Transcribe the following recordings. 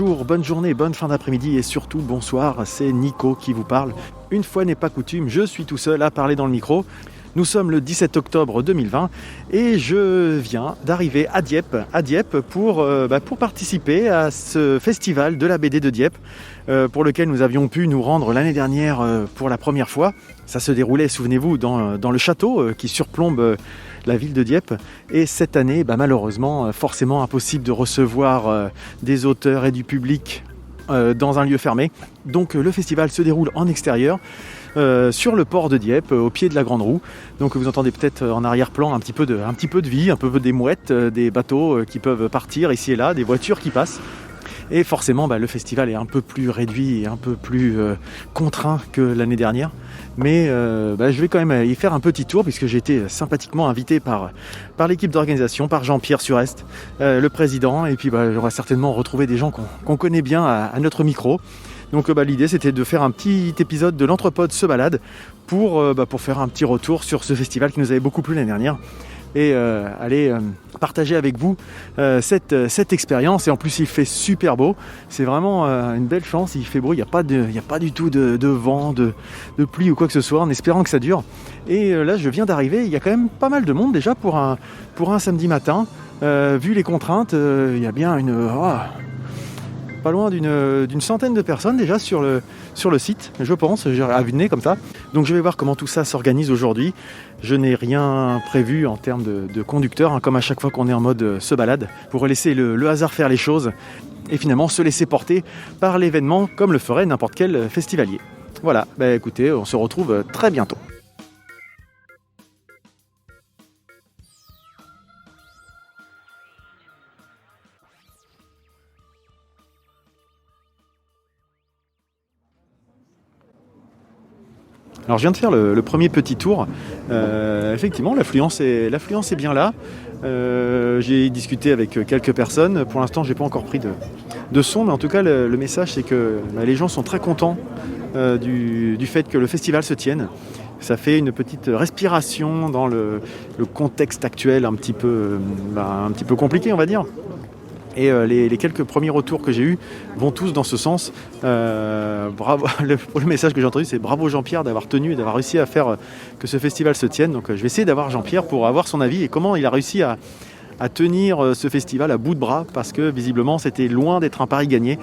Bonjour, bonne journée, bonne fin d'après-midi et surtout bonsoir, c'est Nico qui vous parle. Une fois n'est pas coutume, je suis tout seul à parler dans le micro. Nous sommes le 17 octobre 2020 et je viens d'arriver à Dieppe pour participer à ce festival de la BD de Dieppe pour lequel nous avions pu nous rendre l'année dernière pour la première fois. Ça se déroulait, souvenez-vous, dans le château qui surplombe la ville de Dieppe. Et cette année, malheureusement, forcément impossible de recevoir des auteurs et du public dans un lieu fermé. Donc le festival se déroule en extérieur. Sur le port de Dieppe, au pied de la Grande Roue. Donc vous entendez peut-être en arrière-plan un petit peu de vie, un peu des mouettes, des bateaux qui peuvent partir ici et là, des voitures qui passent. Et forcément, le festival est un peu plus réduit et un peu plus contraint que l'année dernière. Mais je vais quand même y faire un petit tour puisque j'ai été sympathiquement invité par l'équipe d'organisation, par Jean-Pierre Surest, le président. Et puis j'aurai certainement retrouvé des gens qu'on connaît bien à notre micro. Donc l'idée c'était de faire un petit épisode de l'Entrepode se balade pour faire un petit retour sur ce festival qui nous avait beaucoup plu l'année dernière et aller partager avec vous cette expérience. Et en plus il fait super beau, c'est vraiment une belle chance, il fait beau, il n'y a pas du tout de vent, de pluie ou quoi que ce soit, en espérant que ça dure. Et là je viens d'arriver, il y a quand même pas mal de monde déjà pour un samedi matin, vu les contraintes, il y a bien pas loin d'une centaine de personnes déjà sur le site, je pense, à vue de nez comme ça. Donc je vais voir comment tout ça s'organise aujourd'hui. Je n'ai rien prévu en termes de conducteur, comme à chaque fois qu'on est en mode se balade, pour laisser le hasard faire les choses et finalement se laisser porter par l'événement comme le ferait n'importe quel festivalier. Voilà, écoutez, on se retrouve très bientôt. Alors je viens de faire le premier petit tour. Effectivement, l'affluence est bien là. J'ai discuté avec quelques personnes. Pour l'instant, j'ai pas encore pris de son, mais en tout cas, le message, c'est que les gens sont très contents du fait que le festival se tienne. Ça fait une petite respiration dans le contexte actuel un petit peu compliqué, on va dire. Et les quelques premiers retours que j'ai eus vont tous dans ce sens. Bravo, le message que j'ai entendu, c'est bravo Jean-Pierre d'avoir tenu et d'avoir réussi à faire que ce festival se tienne. Donc je vais essayer d'avoir Jean-Pierre pour avoir son avis et comment il a réussi à tenir ce festival à bout de bras, parce que visiblement c'était loin d'être un pari gagné.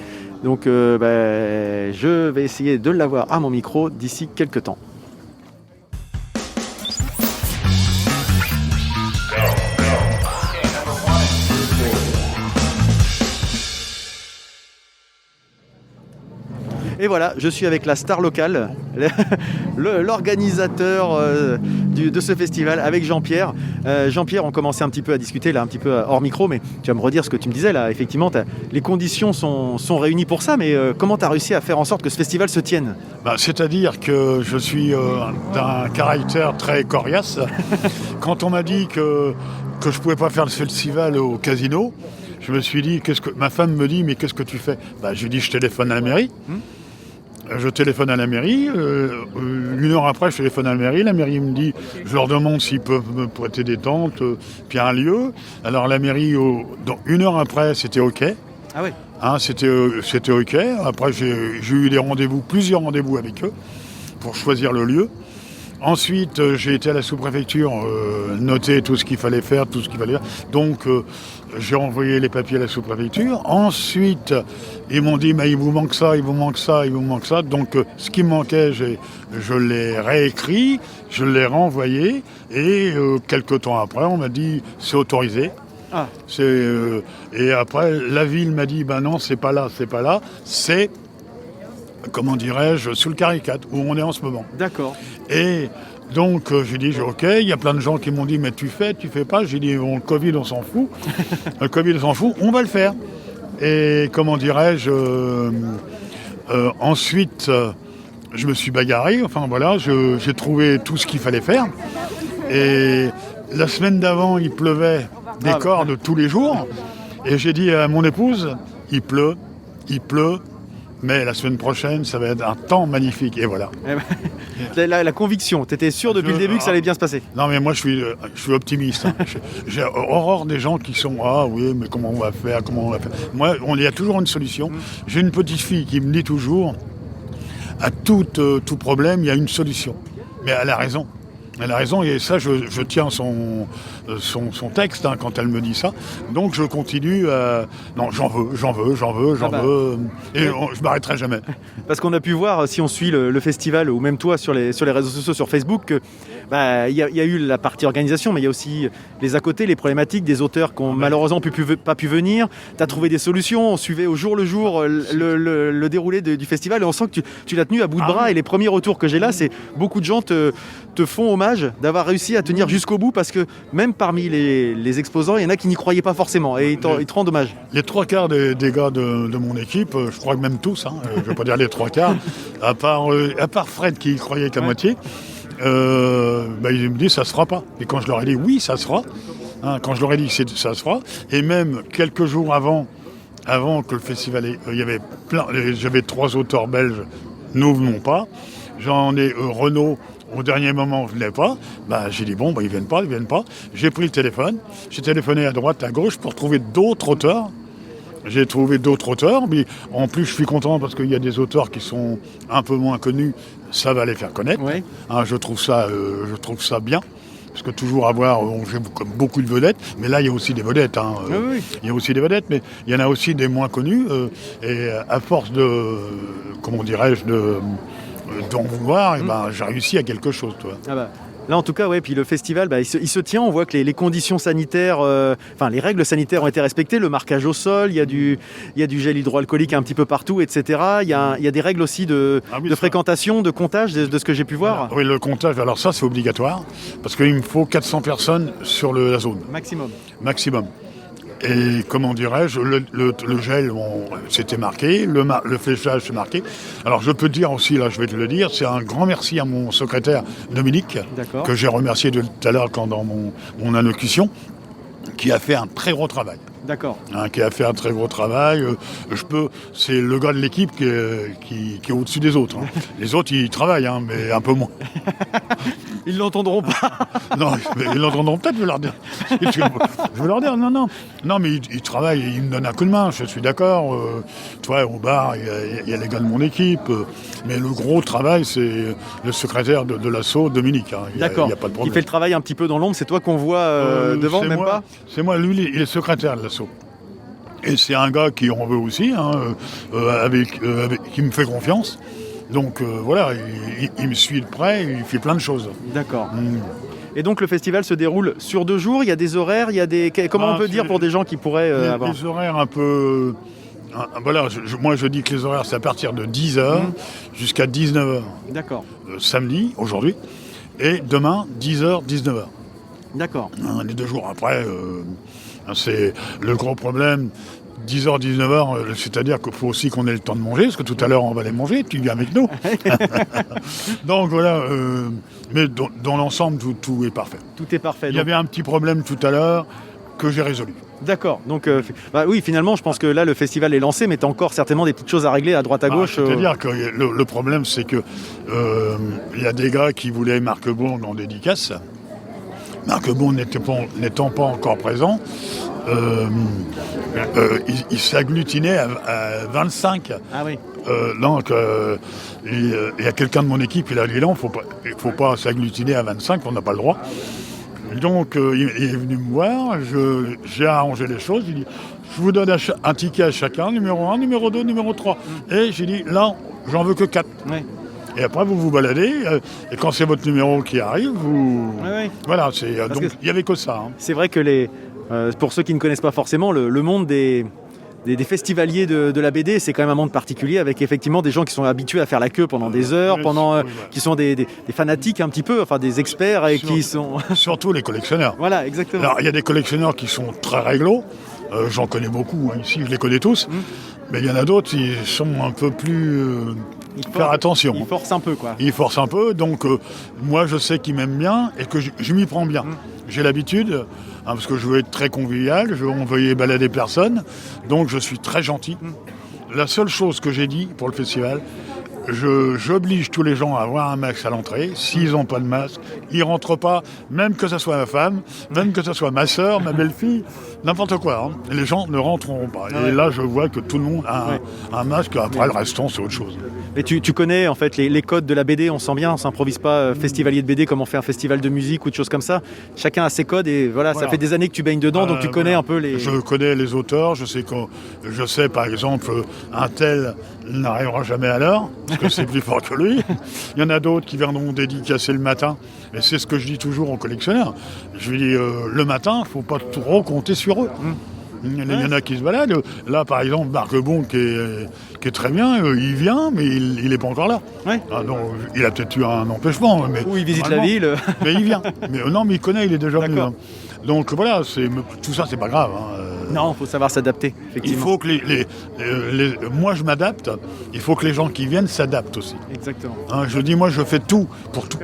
Donc je vais essayer de l'avoir à mon micro d'ici quelques temps. Et voilà, je suis avec la star locale, l'organisateur de ce festival, avec Jean-Pierre. Jean-Pierre, on commençait un petit peu à discuter, là, un petit peu hors micro, mais tu vas me redire ce que tu me disais, là. Effectivement, les conditions sont réunies pour ça, mais comment tu as réussi à faire en sorte que ce festival se tienne ? C'est-à-dire que je suis d'un caractère très coriace. Quand on m'a dit que je ne pouvais pas faire le festival au casino, je me suis dit, ma femme me dit, mais qu'est-ce que tu fais ? Je lui dis, je téléphone à la mairie. Je téléphone à la mairie, 1 heure après je téléphone à la mairie me dit, je leur demande s'ils peuvent me prêter des tentes, puis un lieu. Alors la mairie, 1 heure après, c'était OK. Ah oui. C'était OK. Après j'ai eu plusieurs rendez-vous avec eux pour choisir le lieu. Ensuite, j'ai été à la sous-préfecture noter tout ce qu'il fallait faire, Donc, j'ai envoyé les papiers à la sous-préfecture. Ensuite, ils m'ont dit, il vous manque ça. Donc, ce qui me manquait, je l'ai réécrit, je l'ai renvoyé. Et quelques temps après, on m'a dit, c'est autorisé. Ah. Et après, la ville m'a dit, non, c'est pas là. C'est... comment dirais-je, sous le Caricat, où on est en ce moment. D'accord. Et donc, j'ai dit, OK, il y a plein de gens qui m'ont dit, mais tu fais pas. J'ai dit, le Covid, on s'en fout. Le Covid, on s'en fout, on va le faire. Et comment dirais-je, ensuite, je me suis bagarré, j'ai trouvé tout ce qu'il fallait faire. Et la semaine d'avant, il pleuvait des cordes tous les jours. Et j'ai dit à mon épouse, il pleut. Mais la semaine prochaine, ça va être un temps magnifique. Et voilà. La conviction, tu étais sûr depuis le début que ça allait bien se passer. Non, mais moi, je suis optimiste. Hein. J'ai horreur des gens qui sont « Ah oui, mais comment on va faire ? Moi, il y a toujours une solution. J'ai une petite fille qui me dit toujours « À tout problème, il y a une solution. » Mais elle a raison. Elle a raison, et ça, je tiens son texte quand elle me dit ça. Donc, je continue. Non, j'en veux. Et je m'arrêterai jamais. Parce qu'on a pu voir, si on suit le festival, ou même toi sur les réseaux sociaux, sur Facebook, que il y a eu la partie organisation, mais il y a aussi les à côté, les problématiques des auteurs qui ont malheureusement pas pu venir. Tu as trouvé des solutions, on suivait au jour le jour le déroulé du festival, et on sent que tu l'as tenu à bout de bras. Et les premiers retours que j'ai là, c'est beaucoup de gens te font hommage d'avoir réussi à tenir jusqu'au bout, parce que même parmi les exposants, il y en a qui n'y croyaient pas forcément, et ils te rendent hommage. Les 3/4 des gars de mon équipe, je crois que même tous, je ne vais pas dire les 3/4, à part Fred qui y croyait qu'à moitié, ils me disent ça se fera pas. Et quand je leur ai dit oui, ça se fera, quand je leur ai dit ça se fera, et même quelques jours avant que le festival, j'avais 3 auteurs belges, nous venons pas. J'en ai Renaud. Au dernier moment, je ne venais pas. J'ai dit, ils viennent pas. J'ai pris le téléphone. J'ai téléphoné à droite, à gauche pour trouver d'autres auteurs. J'ai trouvé d'autres auteurs. Mais en plus, je suis content parce qu'il y a des auteurs qui sont un peu moins connus. Ça va les faire connaître. Oui. Je trouve ça bien. Parce que toujours j'ai beaucoup de vedettes. Mais là, il y a aussi des vedettes. Oui. Il y a aussi des vedettes, mais il y en a aussi des moins connus. Et à force d'en vouloir, j'ai réussi à quelque chose, toi. Là, en tout cas, puis le festival, il se tient. On voit que les conditions sanitaires, les règles sanitaires ont été respectées. Le marquage au sol, il y a du gel hydroalcoolique un petit peu partout, etc. Il y a des règles aussi de fréquentation, de comptage, de ce que j'ai pu voir. Oui, le comptage, alors ça, c'est obligatoire, parce qu'il me faut 400 personnes sur la zone. Maximum. Et comment dirais-je, le gel, c'était marqué, le fléchage, c'est marqué. Alors je peux te dire aussi, là je vais te le dire, c'est un grand merci à mon secrétaire Dominique, que j'ai remercié tout à l'heure dans mon allocution, qui a fait un très gros travail. D'accord. Qui a fait un très gros travail. C'est le gars de l'équipe qui est au-dessus des autres. Les autres, ils travaillent, mais un peu moins. Ils l'entendront pas. Non, ils l'entendront peut-être, je vais leur dire. Non, mais ils travaillent, ils me donnent un coup de main, je suis d'accord. Toi, au bar, il y a les gars de mon équipe. Mais le gros travail, c'est le secrétaire de l'asso, Dominique. D'accord. Il y a pas de problème. Il fait le travail un petit peu dans l'ombre, c'est toi qu'on voit devant, même pas ? C'est moi, lui, il est secrétaire de l'asso. Et c'est un gars qui en veut aussi, qui me fait confiance. Donc voilà, il me suit de près, il fait plein de choses. D'accord. Et donc le festival se déroule sur 2 jours, il y a des horaires, comment on peut dire pour des gens qui pourraient avoir... Des horaires un peu... Voilà, moi je dis que les horaires c'est à partir de 10h jusqu'à 19h. D'accord. Samedi, aujourd'hui, et demain, 10h, 19h. D'accord. Les 2 jours après, c'est le gros problème. 10h, 19h, c'est-à-dire qu'il faut aussi qu'on ait le temps de manger, parce que tout à l'heure on va aller manger, tu viens avec nous. Donc voilà, mais dans l'ensemble, tout est parfait. Tout est parfait. Il y avait un petit problème tout à l'heure que j'ai résolu. D'accord, donc oui, finalement, je pense que là, le festival est lancé, mais tu as encore certainement des petites choses à régler à droite à gauche. C'est-à-dire que le problème, c'est que il y a des gars qui voulaient Marc Bourg en dédicace. Marc Bourg n'étant pas encore présent, il s'agglutinait à 25. Ah oui. Donc, il y a quelqu'un de mon équipe, il a dit non, il ne faut pas s'agglutiner à 25, on n'a pas le droit. Donc, il est venu me voir, j'ai arrangé les choses, il dit je vous donne un ticket à chacun, numéro 1, numéro 2, numéro 3. Et j'ai dit là, j'en veux que 4. Oui. Et après, vous vous baladez, et quand c'est votre numéro qui arrive, vous... Oui. Voilà, donc il n'y avait que ça. C'est vrai que pour ceux qui ne connaissent pas forcément, le monde des festivaliers de la BD, c'est quand même un monde particulier, avec effectivement des gens qui sont habitués à faire la queue pendant des heures, qui sont des fanatiques un petit peu, enfin des experts, et qui sont... Surtout les collectionneurs. Voilà, exactement. Alors, il y a des collectionneurs qui sont très réglo, j'en connais beaucoup, ici, je les connais tous, mais il y en a d'autres qui sont un peu plus... faire attention. Ils forcent un peu, quoi. Ils forcent un peu, donc moi je sais qu'ils m'aiment bien et que je m'y prends bien. J'ai l'habitude, parce que je veux être très convivial, on veut y balader personne, donc je suis très gentil. La seule chose que j'ai dit pour le festival, j'oblige tous les gens à avoir un masque à l'entrée. S'ils n'ont pas de masque, ils ne rentrent pas, même que ce soit ma femme, même que ce soit ma sœur, ma belle-fille, n'importe quoi. Hein. Les gens ne rentreront pas. Et là, je vois que tout le monde a un masque. Après, le restant, c'est autre chose. Et tu connais en fait les codes de la BD, on sent bien, on s'improvise pas festivalier de BD comme on fait un festival de musique ou de choses comme ça. Chacun a ses codes et voilà. Ça fait des années que tu baignes dedans, donc tu connais un peu les... Je connais les auteurs, je sais par exemple, un tel n'arrivera jamais à l'heure, parce que c'est plus fort que lui. Il y en a d'autres qui viendront dédicacer le matin, et c'est ce que je dis toujours aux collectionneurs. Je lui dis, le matin, il ne faut pas trop compter sur eux. Il y en a qui se baladent. Là, par exemple, Marc Bon, qui est très bien, il vient, mais il n'est pas encore là. Ouais. Ah, donc, il a peut-être eu un empêchement. Mais ou il visite la ville. Mais il vient. Mais non, mais il connaît, il est déjà venu. Hein. Donc voilà, tout ça, c'est pas grave. Hein. Non, il faut savoir s'adapter, effectivement. Il faut que moi, je m'adapte. Il faut que les gens qui viennent s'adaptent aussi. Exactement. Hein, je dis, moi, je fais tout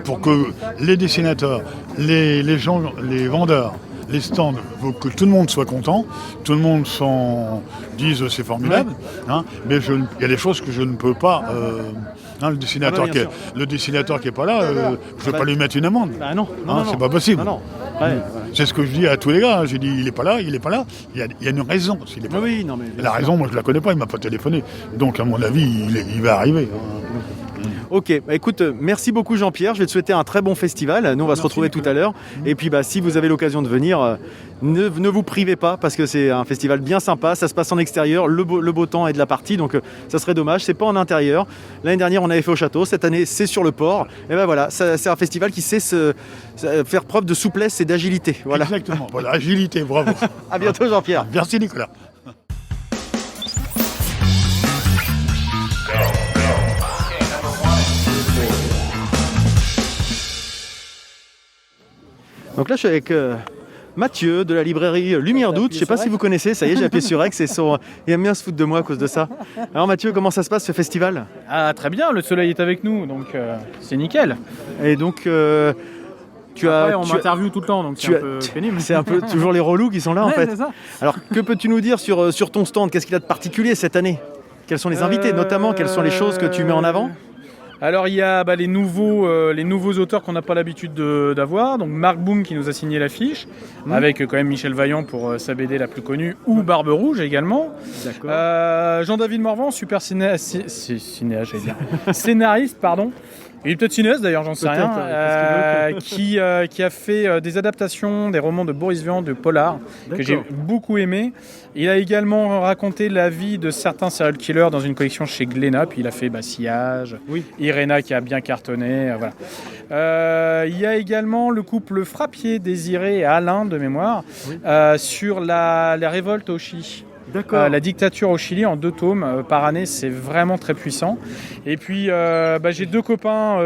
pour que les dessinateurs, les gens, les vendeurs, les stands, faut que tout le monde soit content, tout le monde dise c'est formidable, hein, mais il y a des choses que je ne peux pas. Le dessinateur qui est pas là, je ne vais pas lui mettre une amende. Bah non, c'est pas possible. Non. Ouais. C'est ce que je dis à tous les gars. J'ai dit il est pas là. Il y a une raison s'il est pas là. Oui, non, mais la raison, moi je la connais pas. Il m'a pas téléphoné. Donc à mon avis, il va arriver. Ok, bah écoute, merci beaucoup Jean-Pierre, je vais te souhaiter un très bon festival, nous on va se retrouver tout à l'heure, et puis si vous avez l'occasion de venir, ne vous privez pas, parce que c'est un festival bien sympa, ça se passe en extérieur, le beau temps est de la partie, donc ça serait dommage, c'est pas en intérieur. L'année dernière on avait fait au château, cette année c'est sur le port, et ben voilà, c'est un festival qui sait faire preuve de souplesse et d'agilité. Voilà. Exactement, voilà, agilité, bravo. À bientôt Jean-Pierre. Merci Nicolas. Donc là je suis avec Mathieu de la librairie Lumière Doute, je ne sais pas si vous connaissez, ça y est j'ai appuyé sur X, il aime bien se foutre de moi à cause de ça. Alors Mathieu, comment ça se passe ce festival ? Ah très bien, le soleil est avec nous, donc c'est nickel. Et donc on m'interviewe tout le temps, donc c'est un peu pénible. C'est un peu toujours les relous qui sont là en fait. C'est ça. Alors que peux-tu nous dire sur ton stand ? Qu'est-ce qu'il y a de particulier cette année ? Quels sont les invités notamment ? Quelles sont les choses que tu mets en avant ? Alors il y a les nouveaux auteurs qu'on n'a pas l'habitude d'avoir. Donc Marc Boom qui nous a signé l'affiche, avec quand même Michel Vaillant pour sa BD la plus connue, ou Barbe Rouge également. D'accord. Jean-David Morvan, super scénariste, pardon. Il est peut-être cinéaste d'ailleurs, j'en sais rien, qui a fait des adaptations des romans de Boris Vian, de Polar, que j'ai beaucoup aimé. Il a également raconté la vie de certains serial killers dans une collection chez Glénat, puis il a fait Sillage, Irena qui a bien cartonné, voilà. Il y a également le couple Frappier, Désiré et Alain de mémoire, sur la révolte au Chili. La dictature au Chili en 2 tomes par année, c'est vraiment très puissant. Et puis j'ai deux copains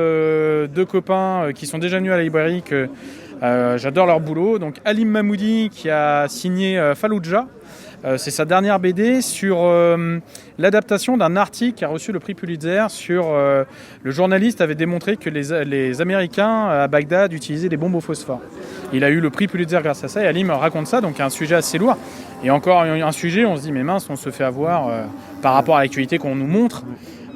qui sont déjà venus à la librairie que j'adore leur boulot. Donc Halim Mahmoudi qui a signé Fallujah. C'est sa dernière BD sur l'adaptation d'un article qui a reçu le prix Pulitzer sur le journaliste avait démontré que les Américains à Bagdad utilisaient des bombes au phosphore. Il a eu le prix Pulitzer grâce à ça et Halim raconte ça, donc un sujet assez lourd. Et encore un sujet, on se dit mais mince, on se fait avoir par rapport à l'actualité qu'on nous montre.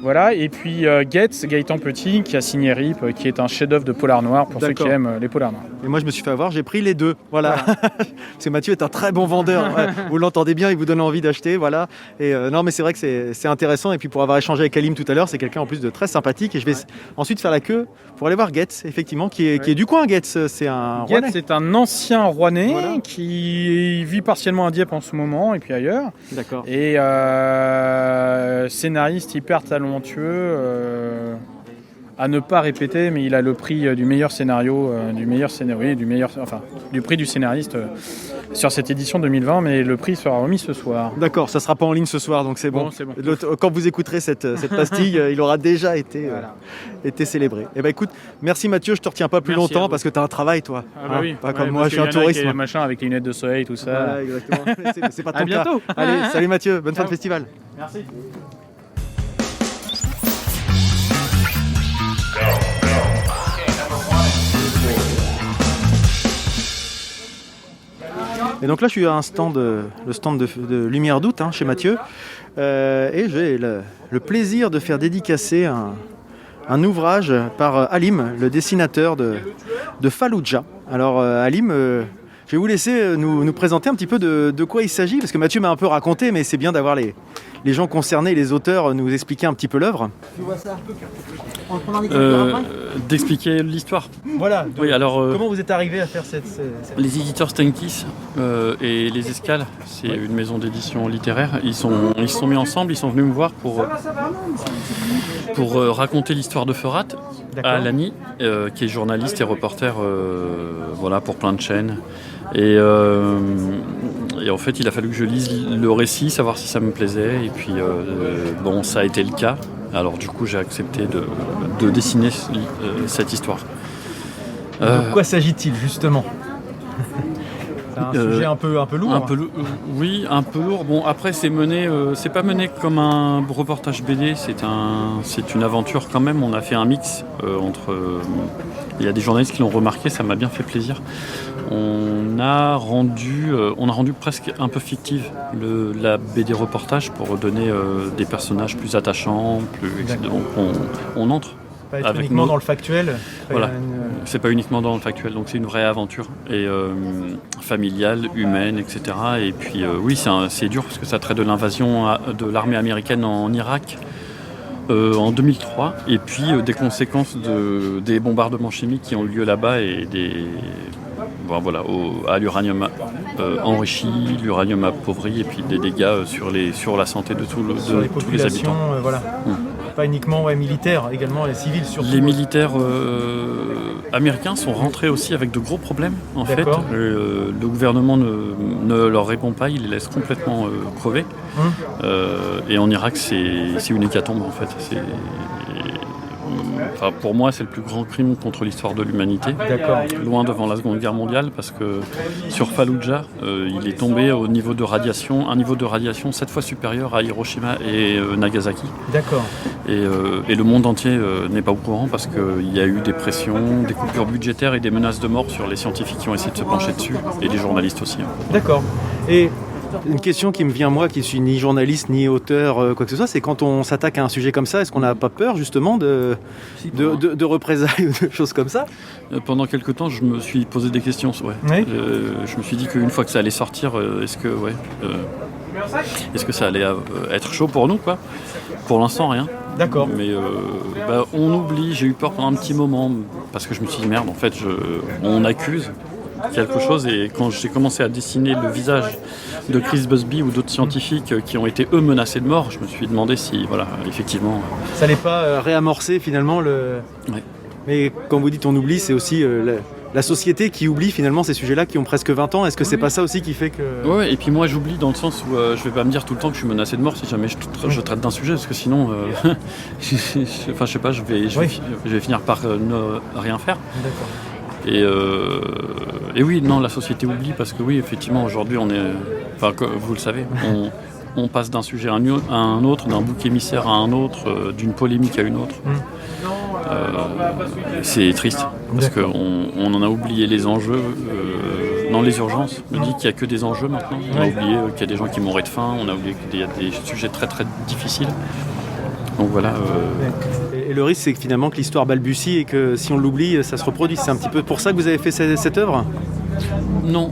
Voilà, et puis Gaëtan Petit qui a signé RIP, qui est un chef-d'œuvre de polar noir pour ceux qui aiment les polars noirs. Et moi je me suis fait avoir, j'ai pris les deux, voilà. Parce que Mathieu est un très bon vendeur, vous l'entendez bien, il vous donne envie d'acheter, voilà. Et non mais c'est vrai que c'est intéressant, et puis pour avoir échangé avec Halim tout à l'heure, c'est quelqu'un en plus de très sympathique, et je vais ensuite faire la queue pour aller voir Getz, effectivement, qui est du coin. Getz, c'est un Rouennais. Getz est un ancien Rouennais qui vit partiellement à Dieppe en ce moment, et puis ailleurs. D'accord. Et scénariste hyper talentueux, à ne pas répéter, mais il a le prix du meilleur scénario, du prix du scénariste sur cette édition 2020, mais le prix sera remis ce soir. D'accord, ça sera pas en ligne ce soir, donc c'est bon. C'est bon. Quand vous écouterez cette pastille, il aura déjà été célébré. Eh ben écoute, merci Mathieu, je te retiens pas plus longtemps parce que tu as un travail toi. Pas comme moi, je suis un touriste. Machin avec les lunettes de soleil, tout ça. Voilà, exactement. C'est pas ton À bientôt. cas. Allez, salut Mathieu, bonne fin de festival. Merci. Et donc là, je suis à un stand, le stand de Lumière d'août, chez Mathieu. Et j'ai le plaisir de faire dédicacer un ouvrage par Halim, le dessinateur de Fallujah. Alors Halim, je vais vous laisser nous présenter un petit peu de quoi il s'agit, parce que Mathieu m'a un peu raconté, mais c'est bien d'avoir les gens concernés, les auteurs, nous expliquer un petit peu l'œuvre. Tu vois ça d'expliquer l'histoire. Voilà. Oui, alors, comment vous êtes arrivé à faire cette... Les éditeurs Stenkiss et Les Escales, c'est une maison d'édition littéraire. Ils se sont mis ensemble, ils sont venus me voir pour raconter l'histoire de Ferat à Lani, qui est journaliste et reporter pour plein de chaînes. Et en fait, il a fallu que je lise le récit, savoir si ça me plaisait. Et puis, ça a été le cas. Alors du coup, j'ai accepté de dessiner cette histoire. De quoi s'agit-il justement ? C'est un sujet un peu lourd. Oui, un peu lourd. Bon, après, c'est pas mené comme un reportage BD. C'est une aventure quand même. On a fait un mix entre. Il y a des journalistes qui l'ont remarqué. Ça m'a bien fait plaisir. On a rendu presque un peu fictive la BD reportage pour donner des personnages plus attachants, donc on entre. Pas être uniquement dans le factuel. Voilà, c'est pas uniquement dans le factuel, donc c'est une vraie aventure et familiale, humaine, etc. Et puis oui, c'est dur parce que ça traite de l'invasion de l'armée américaine en Irak. En 2003, et puis des conséquences des bombardements chimiques qui ont eu lieu là-bas et à l'uranium enrichi, l'uranium appauvri, et puis des dégâts sur la santé de tous les habitants. Pas uniquement militaires, également les civils surtout. Les militaires américains sont rentrés aussi avec de gros problèmes en fait. Le gouvernement ne leur répond pas, il les laisse complètement crever. Et en Irak c'est une hécatombe en fait. Pour moi, c'est le plus grand crime contre l'histoire de l'humanité. Loin devant la Seconde Guerre mondiale, parce que sur Fallujah, il est tombé un niveau de radiation 7 fois supérieur à Hiroshima et Nagasaki. D'accord. Et le monde entier n'est pas au courant parce qu'il y a eu des pressions, des coupures budgétaires et des menaces de mort sur les scientifiques qui ont essayé de se pencher dessus, et les journalistes aussi. D'accord. Et une question qui me vient, moi, qui suis ni journaliste, ni auteur, quoi que ce soit, c'est quand on s'attaque à un sujet comme ça, est-ce qu'on n'a pas peur, justement, de représailles ou de choses comme ça ? Pendant quelques temps, je me suis posé des questions. Ouais. Oui. Je me suis dit qu'une fois que ça allait sortir, est-ce que ça allait être chaud pour nous, quoi ? Pour l'instant, rien. D'accord. Mais on oublie, j'ai eu peur pendant un petit moment, parce que je me suis dit, merde, en fait, on accuse quelque chose, et quand j'ai commencé à dessiner le visage de Chris Busby ou d'autres scientifiques qui ont été eux menacés de mort, je me suis demandé si effectivement ça n'allait pas réamorcer finalement Ouais. Mais quand vous dites on oublie, c'est aussi la société qui oublie finalement ces sujets-là qui ont presque 20 ans. Est-ce que c'est pas ça aussi qui fait que... Ouais, et puis moi j'oublie dans le sens où je vais pas me dire tout le temps que je suis menacé de mort si jamais je traite d'un sujet, parce que sinon je sais pas, je vais finir par ne rien faire. D'accord. Et oui, non, la société oublie, parce que oui, effectivement, aujourd'hui, vous le savez, on passe d'un sujet à un autre, d'un bouc émissaire à un autre, d'une polémique à une autre. C'est triste, parce qu'on en a oublié les enjeux, dans les urgences. On dit qu'il n'y a que des enjeux maintenant. On a oublié qu'il y a des gens qui mourraient de faim, on a oublié qu'il y a des sujets très très difficiles. Donc voilà. Et le risque, c'est que finalement que l'histoire balbutie et que si on l'oublie, ça se reproduit. C'est un petit peu pour ça que vous avez fait cette œuvre ? Non,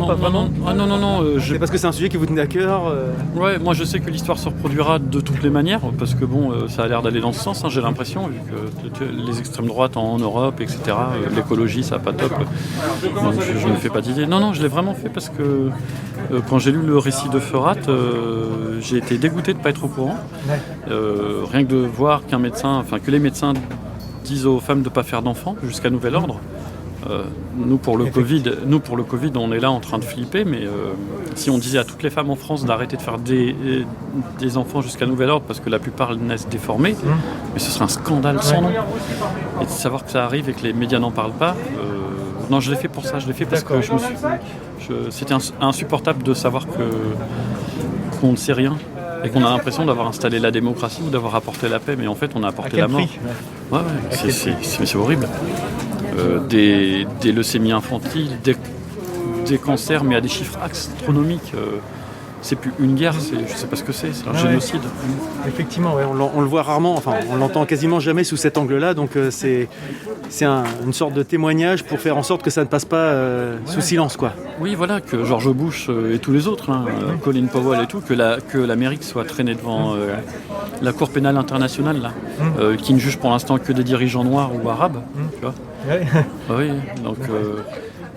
pas vraiment. Non. C'est parce que c'est un sujet qui vous tenait à cœur Ouais, moi je sais que l'histoire se reproduira de toutes les manières, parce que ça a l'air d'aller dans ce sens, j'ai l'impression, vu que les extrêmes droites en Europe, etc., l'écologie, ça va pas top. Donc je ne me fais pas d'idée. Non, je l'ai vraiment fait parce que quand j'ai lu le récit de Ferat, j'ai été dégoûté de ne pas être au courant. Rien que de voir que les médecins disent aux femmes de ne pas faire d'enfants jusqu'à nouvel ordre. Nous pour le Covid, on est là en train de flipper, mais si on disait à toutes les femmes en France d'arrêter de faire des enfants jusqu'à nouvel ordre parce que la plupart naissent déformés, mais ce serait un scandale sans nom. Et de savoir que ça arrive et que les médias n'en parlent pas, non, je l'ai fait pour ça, je l'ai fait parce que c'était insupportable de savoir qu'on ne sait rien et qu'on a l'impression d'avoir installé la démocratie ou d'avoir apporté la paix, mais en fait on a apporté la mort. C'est horrible. Des leucémies infantiles, des cancers, mais à des chiffres astronomiques. C'est plus une guerre, je sais pas ce que c'est un génocide. Effectivement, ouais, on le voit rarement, enfin on l'entend quasiment jamais sous cet angle-là, donc c'est une sorte de témoignage pour faire en sorte que ça ne passe pas sous silence, quoi. Oui, voilà, que George Bush et tous les autres, Colin Powell et tout, que l'Amérique soit traînée devant la Cour pénale internationale, là, qui ne juge pour l'instant que des dirigeants noirs ou arabes, tu vois. Ouais. Oui, donc...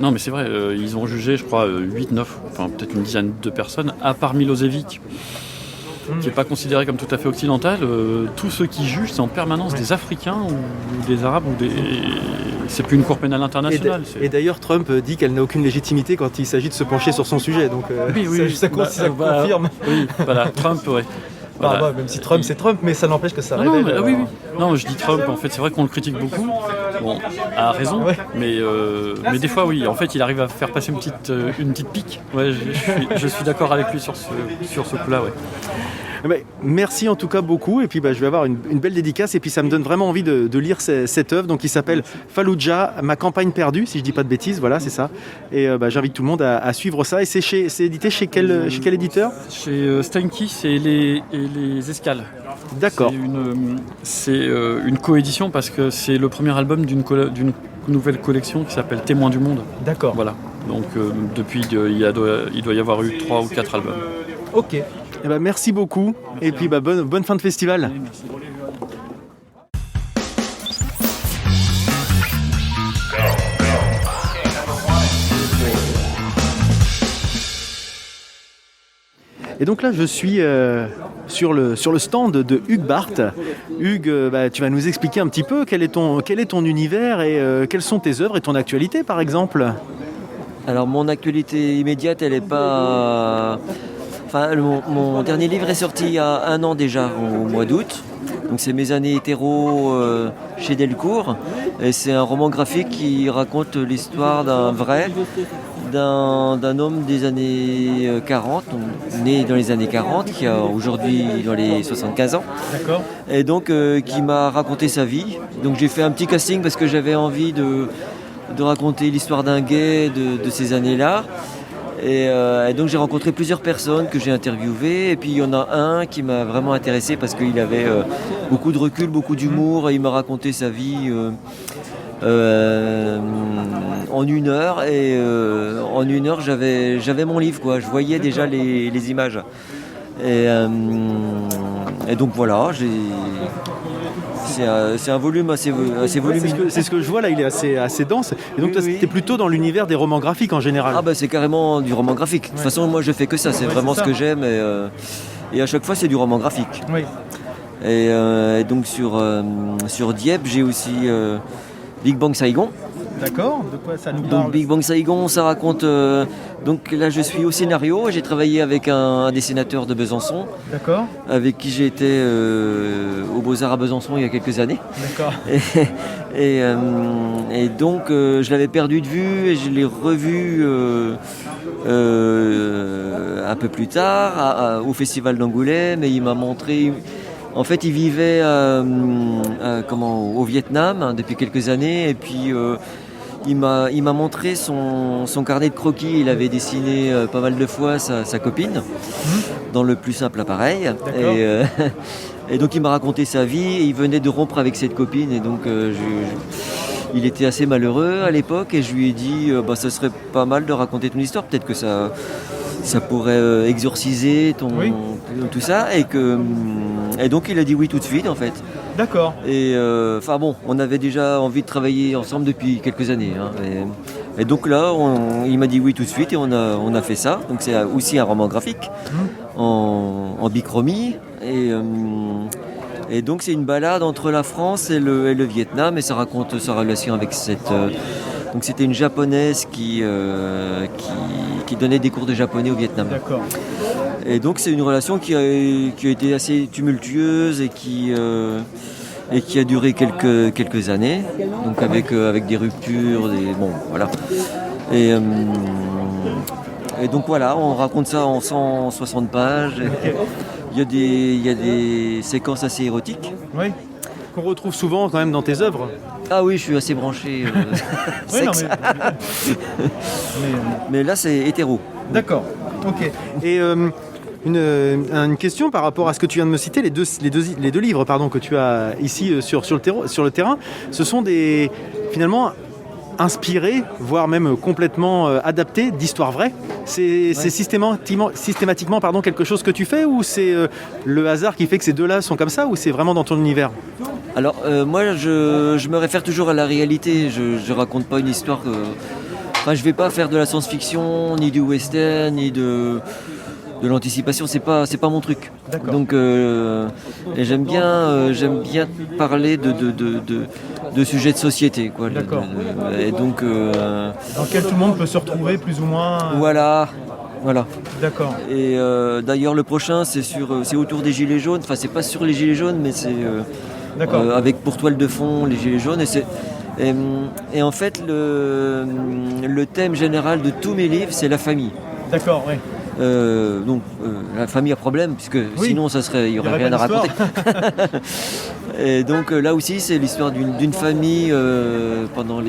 Non, mais c'est vrai, ils ont jugé, je crois, 8, 9, enfin peut-être une dizaine de personnes, à part Milosevic, qui n'est pas considéré comme tout à fait occidental. Tous ceux qui jugent, c'est en permanence des Africains ou des Arabes ou des... C'est plus une cour pénale internationale. Et d'ailleurs, Trump dit qu'elle n'a aucune légitimité quand il s'agit de se pencher sur son sujet, donc ça confirme. Oui, voilà, Trump, ouais. Voilà. Même si Trump c'est Trump, mais ça n'empêche que ça révèle. Oui. Non, je dis Trump, en fait c'est vrai qu'on le critique beaucoup, bon, à raison, mais des fois oui, en fait il arrive à faire passer une petite pique. Ouais, je suis d'accord avec lui sur ce coup-là, ouais. Merci en tout cas beaucoup, et puis je vais avoir une belle dédicace, et puis ça me donne vraiment envie de lire cette œuvre, donc qui s'appelle Fallujah, ma campagne perdue, si je dis pas de bêtises, voilà, c'est ça. Et j'invite tout le monde à suivre ça. Et c'est édité chez quel éditeur ? Chez Steinke et les Escales. D'accord. C'est une coédition parce que c'est le premier album d'une nouvelle collection qui s'appelle Témoins du Monde. D'accord. Voilà. Donc depuis il doit y avoir eu 3 ou 4 albums. Ok. Merci beaucoup. Merci. Et puis bonne fin de festival. Oui, merci. Et donc là, je suis sur le stand de Hugues Barthes. Hugues, tu vas nous expliquer un petit peu quel est ton univers et quelles sont tes œuvres et ton actualité, par exemple. Alors, mon actualité immédiate, elle n'est pas... Enfin, mon dernier livre est sorti il y a 1 an déjà, au mois d'août. Donc c'est Mes années hétéro chez Delcourt. Et c'est un roman graphique qui raconte l'histoire d'un homme des années 40, né dans les années 40, qui a aujourd'hui dans les 75 ans. D'accord. Et donc qui m'a raconté sa vie. Donc j'ai fait un petit casting parce que j'avais envie de raconter l'histoire d'un gay de ces années-là. Et donc j'ai rencontré plusieurs personnes que j'ai interviewées, et puis il y en a un qui m'a vraiment intéressé parce qu'il avait beaucoup de recul, beaucoup d'humour, et il m'a raconté sa vie en 1 heure, et en 1 heure j'avais mon livre, quoi. Je voyais déjà les images. Et donc voilà, c'est un volume assez volumineux. C'est ce que je vois là, il est assez dense. Et donc t'es plutôt dans l'univers des romans graphiques en général. Ah c'est carrément du roman graphique. De toute façon, moi je fais que ça, c'est vraiment ce que j'aime. Et à chaque fois c'est du roman graphique. Oui. Et donc sur Dieppe, j'ai aussi Big Bang Saigon. D'accord, de quoi ça nous parle ? Donc Big Bang Saigon, ça raconte... donc là je suis au scénario, j'ai travaillé avec un dessinateur de Besançon. D'accord. Avec qui j'ai été au Beaux-Arts à Besançon il y a quelques années. D'accord. Et donc je l'avais perdu de vue et je l'ai revu un peu plus tard au Festival d'Angoulême, et il m'a montré... En fait, il vivait au Vietnam depuis quelques années, et puis il m'a montré son carnet de croquis. Il avait dessiné pas mal de fois sa copine dans le plus simple appareil. Et donc il m'a raconté sa vie, et il venait de rompre avec cette copine, et donc il était assez malheureux à l'époque, et je lui ai dit ça serait pas mal de raconter ton histoire, peut-être que ça pourrait exorciser tout ça, et donc il a dit oui tout de suite, en fait. D'accord. Et on avait déjà envie de travailler ensemble depuis quelques années, hein, et donc là il m'a dit oui tout de suite, et on a fait ça. Donc c'est aussi un roman graphique en bichromie, et donc c'est une balade entre la France et le Vietnam, et ça raconte sa relation avec cette... Donc c'était une japonaise qui donnait des cours de japonais au Vietnam. D'accord. Et donc c'est une relation qui a été assez tumultueuse, et qui a duré quelques années. Donc avec des ruptures, voilà. Et donc voilà, on raconte ça en 160 pages. Il y a des séquences assez érotiques. Oui. Qu'on retrouve souvent quand même dans tes œuvres. Ah oui, je suis assez branché. Ouais, non, sexe. mais- Mais là, c'est hétéro. D'accord, ok. Et une question par rapport à ce que tu viens de me citer, les deux livres que tu as ici sur le terrain, ce sont finalement inspirés, voire même complètement adaptés d'histoires vraies. C'est systématiquement quelque chose que tu fais, ou c'est le hasard qui fait que ces deux-là sont comme ça, ou c'est vraiment dans ton univers? Alors, moi, je me réfère toujours à la réalité. Je raconte pas une histoire que... Enfin, je vais pas faire de la science-fiction, ni du western, ni de l'anticipation. C'est pas mon truc. D'accord. Donc, et j'aime bien parler de sujets de société, quoi. D'accord. Et donc, Dans lequel tout le monde peut se retrouver plus ou moins. voilà. D'accord. Et d'ailleurs, le prochain, c'est autour des gilets jaunes. Enfin, c'est pas sur les gilets jaunes, mais c'est D'accord. avec pour toile de fond les gilets jaunes. Et en fait, le thème général de tous mes livres, c'est la famille. D'accord, oui. Donc la famille a problème, puisque sinon il y aurait rien à raconter. Et donc là aussi, c'est l'histoire d'une famille pendant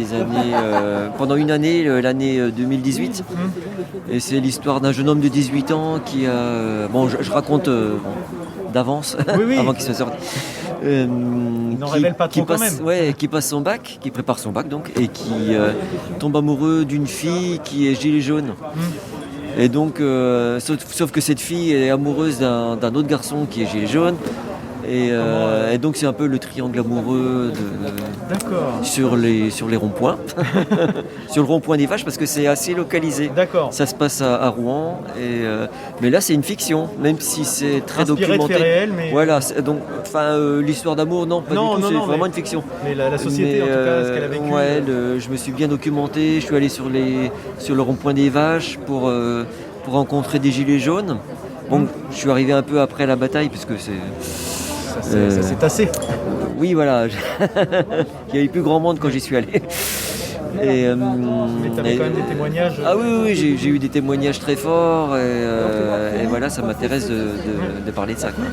une année, l'année 2018. Et c'est l'histoire d'un jeune homme de 18 ans qui a... Bon, je raconte d'avance, Oui. avant qu'il soit sorti. N'en révèle pas trop quand même. Ouais, qui passe son bac, qui prépare son bac donc, et qui tombe amoureux d'une fille qui est gilet jaune. Et donc, sauf que cette fille est amoureuse d'un autre garçon qui est gilet jaune. Et donc c'est un peu le triangle amoureux sur les ronds-points. Sur le rond-point des Vaches, parce que c'est assez localisé. D'accord. Ça se passe à Rouen. Mais là c'est une fiction, même si c'est très Inspiré documenté. de faits réels, mais... Voilà, donc l'histoire d'amour, non, pas du tout, c'est vraiment une fiction. Mais la société, en tout cas, ce qu'elle a vécu. Ouais, je me suis bien documenté, je suis allé sur le rond-point des Vaches pour rencontrer des gilets jaunes. Bon, je suis arrivé un peu après la bataille, parce que Ça s'est tassé. oui, voilà. Il y a eu plus grand monde quand j'y suis allé. Mais tu avais quand même des témoignages. Ah oui, j'ai eu des témoignages très forts. Et voilà, ça m'intéresse de parler de ça, quoi.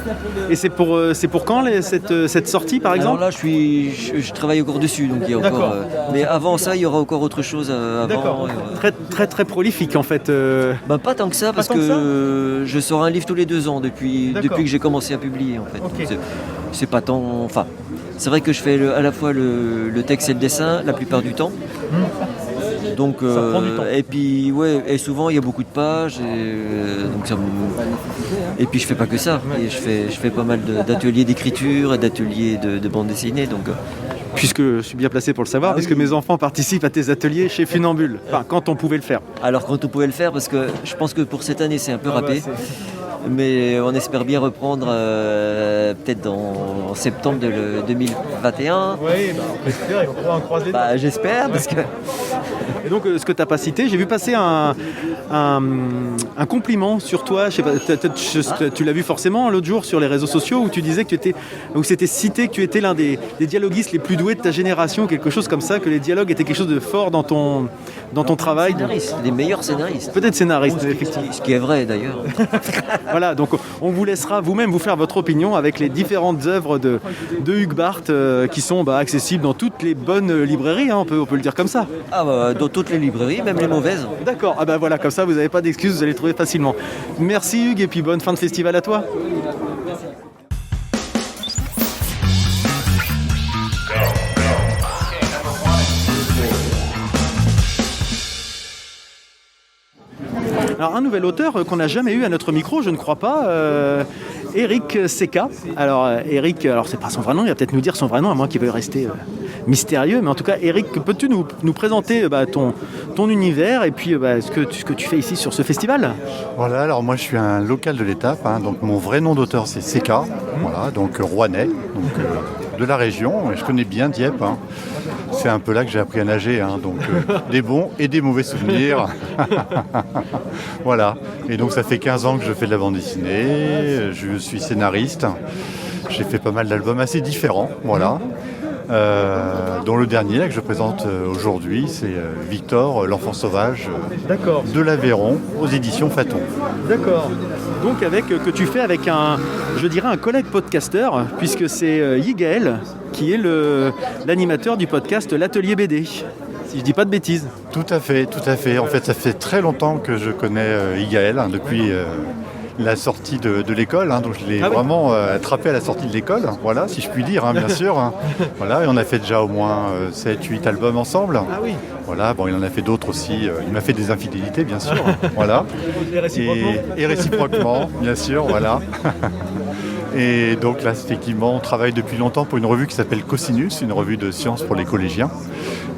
Et c'est pour quand cette sortie, par exemple? Alors là, je travaille encore dessus, donc il y a encore. Mais avant ça, il y aura encore autre chose avant. D'accord. Très, très, très prolifique, en fait. Pas tant que ça, parce que je sors un livre tous les 2 ans depuis que j'ai commencé à publier, en fait. Ok. C'est pas tant. Enfin, c'est vrai que je fais à la fois le texte et le dessin la plupart du temps. Donc, ça prend du temps. Et puis et souvent il y a beaucoup de pages, et puis je fais pas que ça. Et je fais pas mal d'ateliers d'écriture et d'ateliers de bande dessinée. Donc, Puisque je suis bien placé pour le savoir, puisque mes enfants participent à tes ateliers chez Funambule. Enfin, quand on pouvait le faire. alors quand on pouvait le faire, parce que je pense que pour cette année c'est un peu râpé. Mais on espère bien reprendre peut-être en septembre de 2021. Oui, on espère, on croise les doigts. J'espère, parce que... Et donc, ce que tu as pas cité, j'ai vu passer un compliment sur toi. Je sais pas, tu l'as vu forcément l'autre jour sur les réseaux sociaux, où tu disais où c'était cité que tu étais l'un des dialoguistes les plus doués de ta génération, quelque chose comme ça, que les dialogues étaient quelque chose de fort dans ton travail. Les meilleurs scénaristes. Peut-être scénariste, effectivement. Ce qui est vrai d'ailleurs. Voilà, donc on vous laissera vous-même vous faire votre opinion avec les différentes œuvres de Hugues Barthes qui sont accessibles dans toutes les bonnes librairies, on peut le dire comme ça. Dans toutes les librairies, même les mauvaises. D'accord, voilà, comme ça vous n'avez pas d'excuses, vous allez les trouver facilement. Merci Hugues, et puis bonne fin de festival à toi. Alors un nouvel auteur qu'on n'a jamais eu à notre micro, je ne crois pas, Eric Seca. Alors Eric, c'est pas son vrai nom, il va peut-être nous dire son vrai nom, à moins qu'il veuille rester mystérieux. Mais en tout cas, Eric, peux-tu nous présenter ton univers et puis ce que tu fais ici sur ce festival? Voilà, alors moi je suis un local de l'étape, donc mon vrai nom d'auteur c'est Seca, voilà, donc rouennais, de la région, et je connais bien Dieppe. C'est un peu là que j'ai appris à nager, donc des bons et des mauvais souvenirs. Voilà, et donc ça fait 15 ans que je fais de la bande dessinée, je suis scénariste, j'ai fait pas mal d'albums assez différents, voilà. dont le dernier là, que je présente aujourd'hui, c'est Victor, l'enfant sauvage de l'Aveyron, aux éditions Faton. D'accord. Donc que tu fais avec un collègue podcasteur, puisque c'est Yigaël qui est l'animateur du podcast L'Atelier BD, si je dis pas de bêtises. Tout à fait. En fait, ça fait très longtemps que je connais Yigaël, depuis la sortie de l'école, donc je l'ai vraiment attrapé à la sortie de l'école, voilà, si je puis dire, bien sûr. Voilà, et on a fait déjà au moins 7-8 albums ensemble. Ah oui. Voilà, bon, il en a fait d'autres aussi. Il m'a fait des infidélités, bien sûr. Voilà. Et réciproquement, bien sûr, voilà. Et donc là, effectivement, on travaille depuis longtemps pour une revue qui s'appelle Cosinus, une revue de sciences pour les collégiens.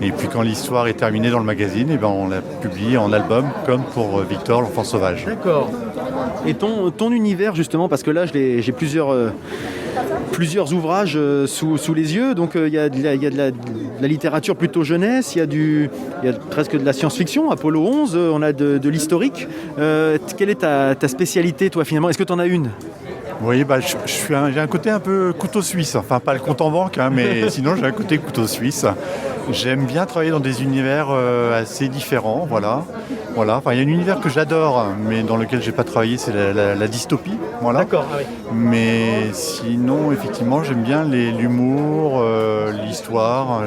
Et puis quand l'histoire est terminée dans le magazine, on l'a publié en album, comme pour Victor, l'enfant sauvage. D'accord. Et ton univers, justement, parce que là, j'ai plusieurs ouvrages sous les yeux. Donc il y a de la littérature plutôt jeunesse, il y a presque de la science-fiction, Apollo 11, on a de l'historique. Quelle est ta spécialité, toi, finalement? Est-ce que tu en as une? Oui, j'ai un côté un peu couteau suisse, enfin pas le compte en banque, mais sinon j'ai un côté couteau suisse. J'aime bien travailler dans des univers assez différents, voilà. Enfin, il y a un univers que j'adore, mais dans lequel j'ai pas travaillé, c'est la dystopie, voilà. D'accord, ah oui. Mais sinon, effectivement, j'aime bien l'humour, l'histoire,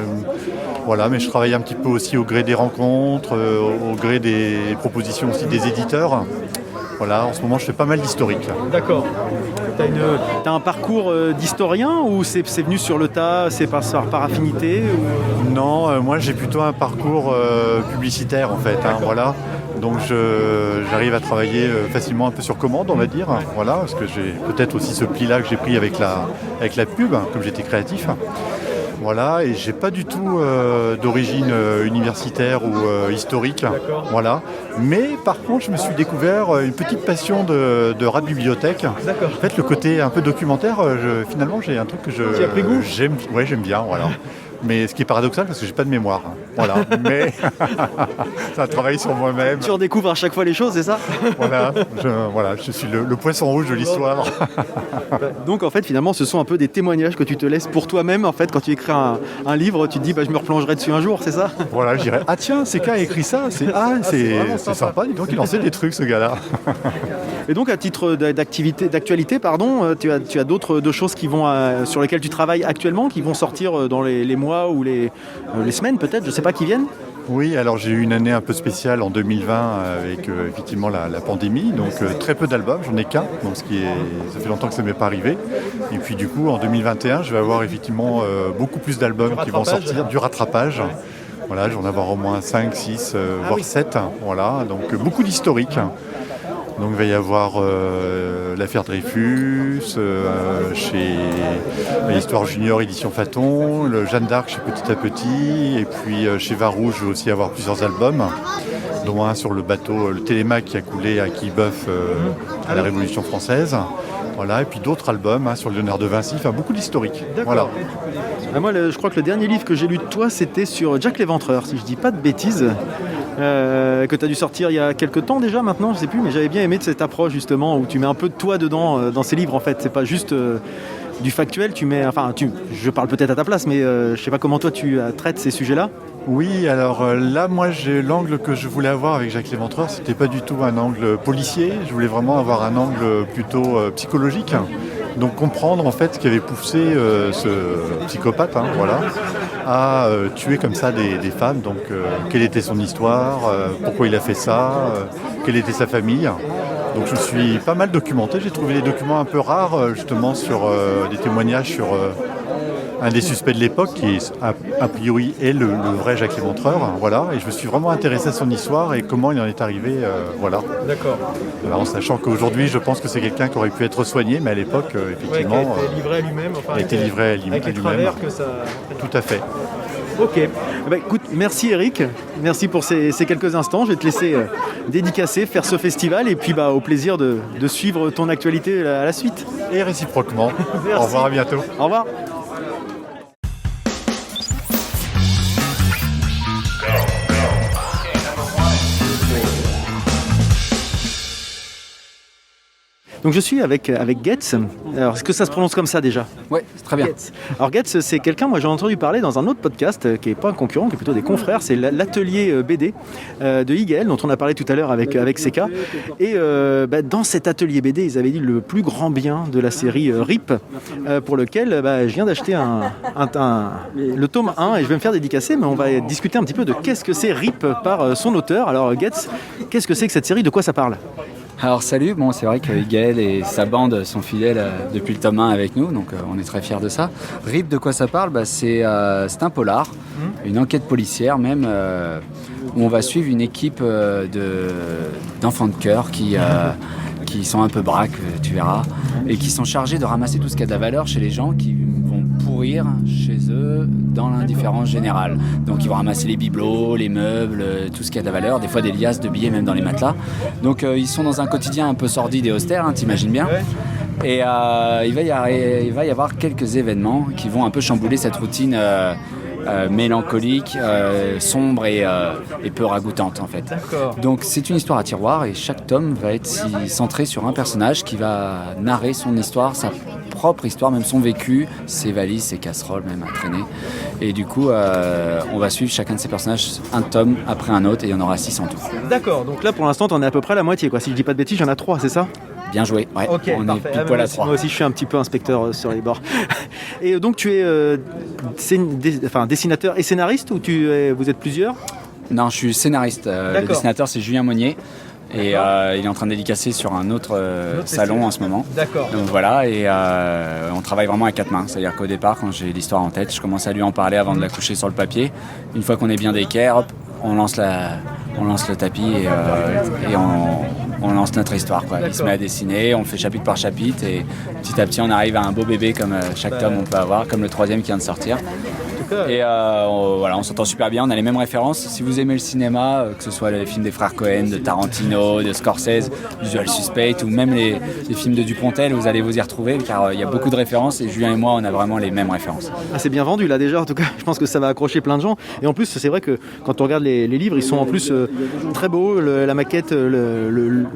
voilà. Mais je travaille un petit peu aussi au gré des rencontres, au gré des propositions aussi des éditeurs. Voilà, en ce moment, je fais pas mal d'historique. D'accord. T'as un parcours d'historien ou c'est venu sur le tas, c'est par affinité ou... Non, moi j'ai plutôt un parcours publicitaire en fait, voilà. Donc j'arrive à travailler facilement un peu sur commande, on va dire, voilà, parce que j'ai peut-être aussi ce pli-là que j'ai pris avec la pub, comme j'étais créatif. Voilà, et j'ai pas du tout d'origine universitaire ou historique. Voilà. Mais par contre, je me suis découvert une petite passion de rap bibliothèque. D'accord. En fait, le côté un peu documentaire, finalement, j'ai un truc que Tu as pris goût ? j'aime bien, voilà. Mais ce qui est paradoxal parce que j'ai pas de mémoire. Voilà. Mais c'est un travail sur moi-même. Tu redécouvres à chaque fois les choses, c'est ça ? Voilà. Je suis le poisson rouge de l'histoire. Donc en fait finalement ce sont un peu des témoignages que tu te laisses pour toi-même en fait quand tu écris un livre, tu te dis je me replongerai dessus un jour, c'est ça ? Voilà, je dirais tiens, CK a écrit ça, c'est sympa, dis donc il en sait des trucs ce gars-là. Et donc à titre d'actualité, tu as d'autres choses qui vont sur lesquelles tu travailles actuellement, qui vont sortir dans les mois ou les semaines peut-être, je sais pas, qui viennent ? Oui, alors j'ai eu une année un peu spéciale en 2020 avec effectivement la pandémie, donc très peu d'albums, j'en ai qu'un, donc ça fait longtemps que ça ne m'est pas arrivé. Et puis du coup en 2021 je vais avoir effectivement beaucoup plus d'albums qui vont sortir, du rattrapage. Voilà, je vais en avoir au moins 5, 6, voire 7, voilà, donc beaucoup d'historique. Donc il va y avoir l'affaire Dreyfus, chez l'Histoire Junior édition Faton, le Jeanne d'Arc chez Petit à Petit, et puis chez Varouge je vais aussi avoir plusieurs albums, dont un sur le bateau, le Télémac qui a coulé à Quillebeuf à la Révolution française. Voilà, et puis d'autres albums sur le Léonard de Vinci, enfin beaucoup d'historique. Voilà. Moi, je crois que le dernier livre que j'ai lu de toi, c'était sur Jack l'Éventreur, si je dis pas de bêtises. Que tu as dû sortir il y a quelques temps déjà maintenant, je sais plus, mais j'avais bien aimé cette approche justement où tu mets un peu de toi dedans dans ces livres en fait. C'est pas juste du factuel, je parle peut-être à ta place, mais je sais pas comment toi tu traites ces sujets-là. Oui, alors là, moi, l'angle que je voulais avoir avec Jacques l'Éventreur, c'était pas du tout un angle policier. Je voulais vraiment avoir un angle plutôt psychologique. Donc comprendre en fait ce qui avait poussé ce psychopathe, voilà, à tuer comme ça des femmes. Donc quelle était son histoire, pourquoi il a fait ça, quelle était sa famille. Donc je me suis pas mal documenté. J'ai trouvé des documents un peu rares justement sur des témoignages sur un des suspects de l'époque qui a priori est le vrai Jacques l'Éventreur, voilà. Et je me suis vraiment intéressé à son histoire et comment il en est arrivé, voilà. D'accord. Alors, en sachant qu'aujourd'hui, je pense que c'est quelqu'un qui aurait pu être soigné, mais à l'époque, effectivement, qui a été livré à lui-même. Il a été livré à lui-même. Avec les travers que ça. Tout à fait. Ok. Écoute, merci Eric. Merci pour ces quelques instants. Je vais te laisser dédicacer, faire ce festival et puis au plaisir de suivre ton actualité à la suite. Et réciproquement. Au revoir, à bientôt. Au revoir. Donc je suis avec Getz. Alors est-ce que ça se prononce comme ça déjà? Oui, c'est très bien. Getz. Alors Getz, c'est quelqu'un, moi j'ai entendu parler dans un autre podcast qui n'est pas un concurrent, qui est plutôt des confrères, c'est l'atelier BD de Igaël, dont on a parlé tout à l'heure avec Seka. Et dans cet atelier BD, ils avaient dit le plus grand bien de la série RIP, pour lequel je viens d'acheter le tome 1 et je vais me faire dédicacer, mais on va discuter un petit peu de qu'est-ce que c'est RIP par son auteur. Alors Getz, qu'est-ce que c'est que cette série, de quoi ça parle? Alors salut, c'est vrai que Igaël et sa bande sont fidèles depuis le tome 1 avec nous, donc on est très fiers de ça. RIP, de quoi ça parle? C'est un polar, une enquête policière même, où on va suivre une équipe d'enfants de cœur qui sont un peu braques, tu verras, et qui sont chargés de ramasser tout ce qui a de la valeur chez les gens qui vont pourrir chez eux dans l'indifférence générale. Donc ils vont ramasser les bibelots, les meubles, tout ce qui a de la valeur, des fois des liasses de billets même dans les matelas. Donc ils sont dans un quotidien un peu sordide et austère, t'imagines bien. Et il va y avoir quelques événements qui vont un peu chambouler cette routine mélancolique, sombre et peu ragoûtante en fait. D'accord. Donc c'est une histoire à tiroir et chaque tome va être centré sur un personnage qui va narrer son histoire, sa propre histoire, même son vécu, ses valises, ses casseroles même à traîner. Et du coup on va suivre chacun de ces personnages un tome après un autre et il y en aura 6 en tout. D'accord, donc là pour l'instant t'en es à peu près à la moitié quoi. Si je dis pas de bêtises, j'en ai 3, c'est ça? Bien joué, ouais. Okay, on parfait. est pile poil à 3. Moi aussi je suis un petit peu inspecteur sur les bords. Et donc tu es dessinateur et scénariste ou vous êtes plusieurs? Non, je suis scénariste. Le dessinateur c'est Julien Monnier. Et il est en train de dédicacer sur un autre salon en ce moment. D'accord. Donc voilà, et on travaille vraiment à 4 mains. C'est-à-dire qu'au départ, quand j'ai l'histoire en tête, je commence à lui en parler avant de la coucher sur le papier. Une fois qu'on est bien d'équerre, hop, on lance le tapis et on lance notre histoire, quoi. Il se met à dessiner, on le fait chapitre par chapitre et petit à petit on arrive à un beau bébé comme chaque tome on peut avoir, comme le 3e qui vient de sortir. Et on s'entend super bien, on a les mêmes références. Si vous aimez le cinéma, que ce soit les films des frères Cohen, de Tarantino, de Scorsese, Usual Suspect ou même les films de Dupontel, vous allez vous y retrouver car il y a beaucoup de références et Julien et moi on a vraiment les mêmes références. Ah, c'est bien vendu là déjà, en tout cas je pense que ça va accrocher plein de gens. Et en plus c'est vrai que quand on regarde les livres, ils sont en plus très beaux, la maquette, le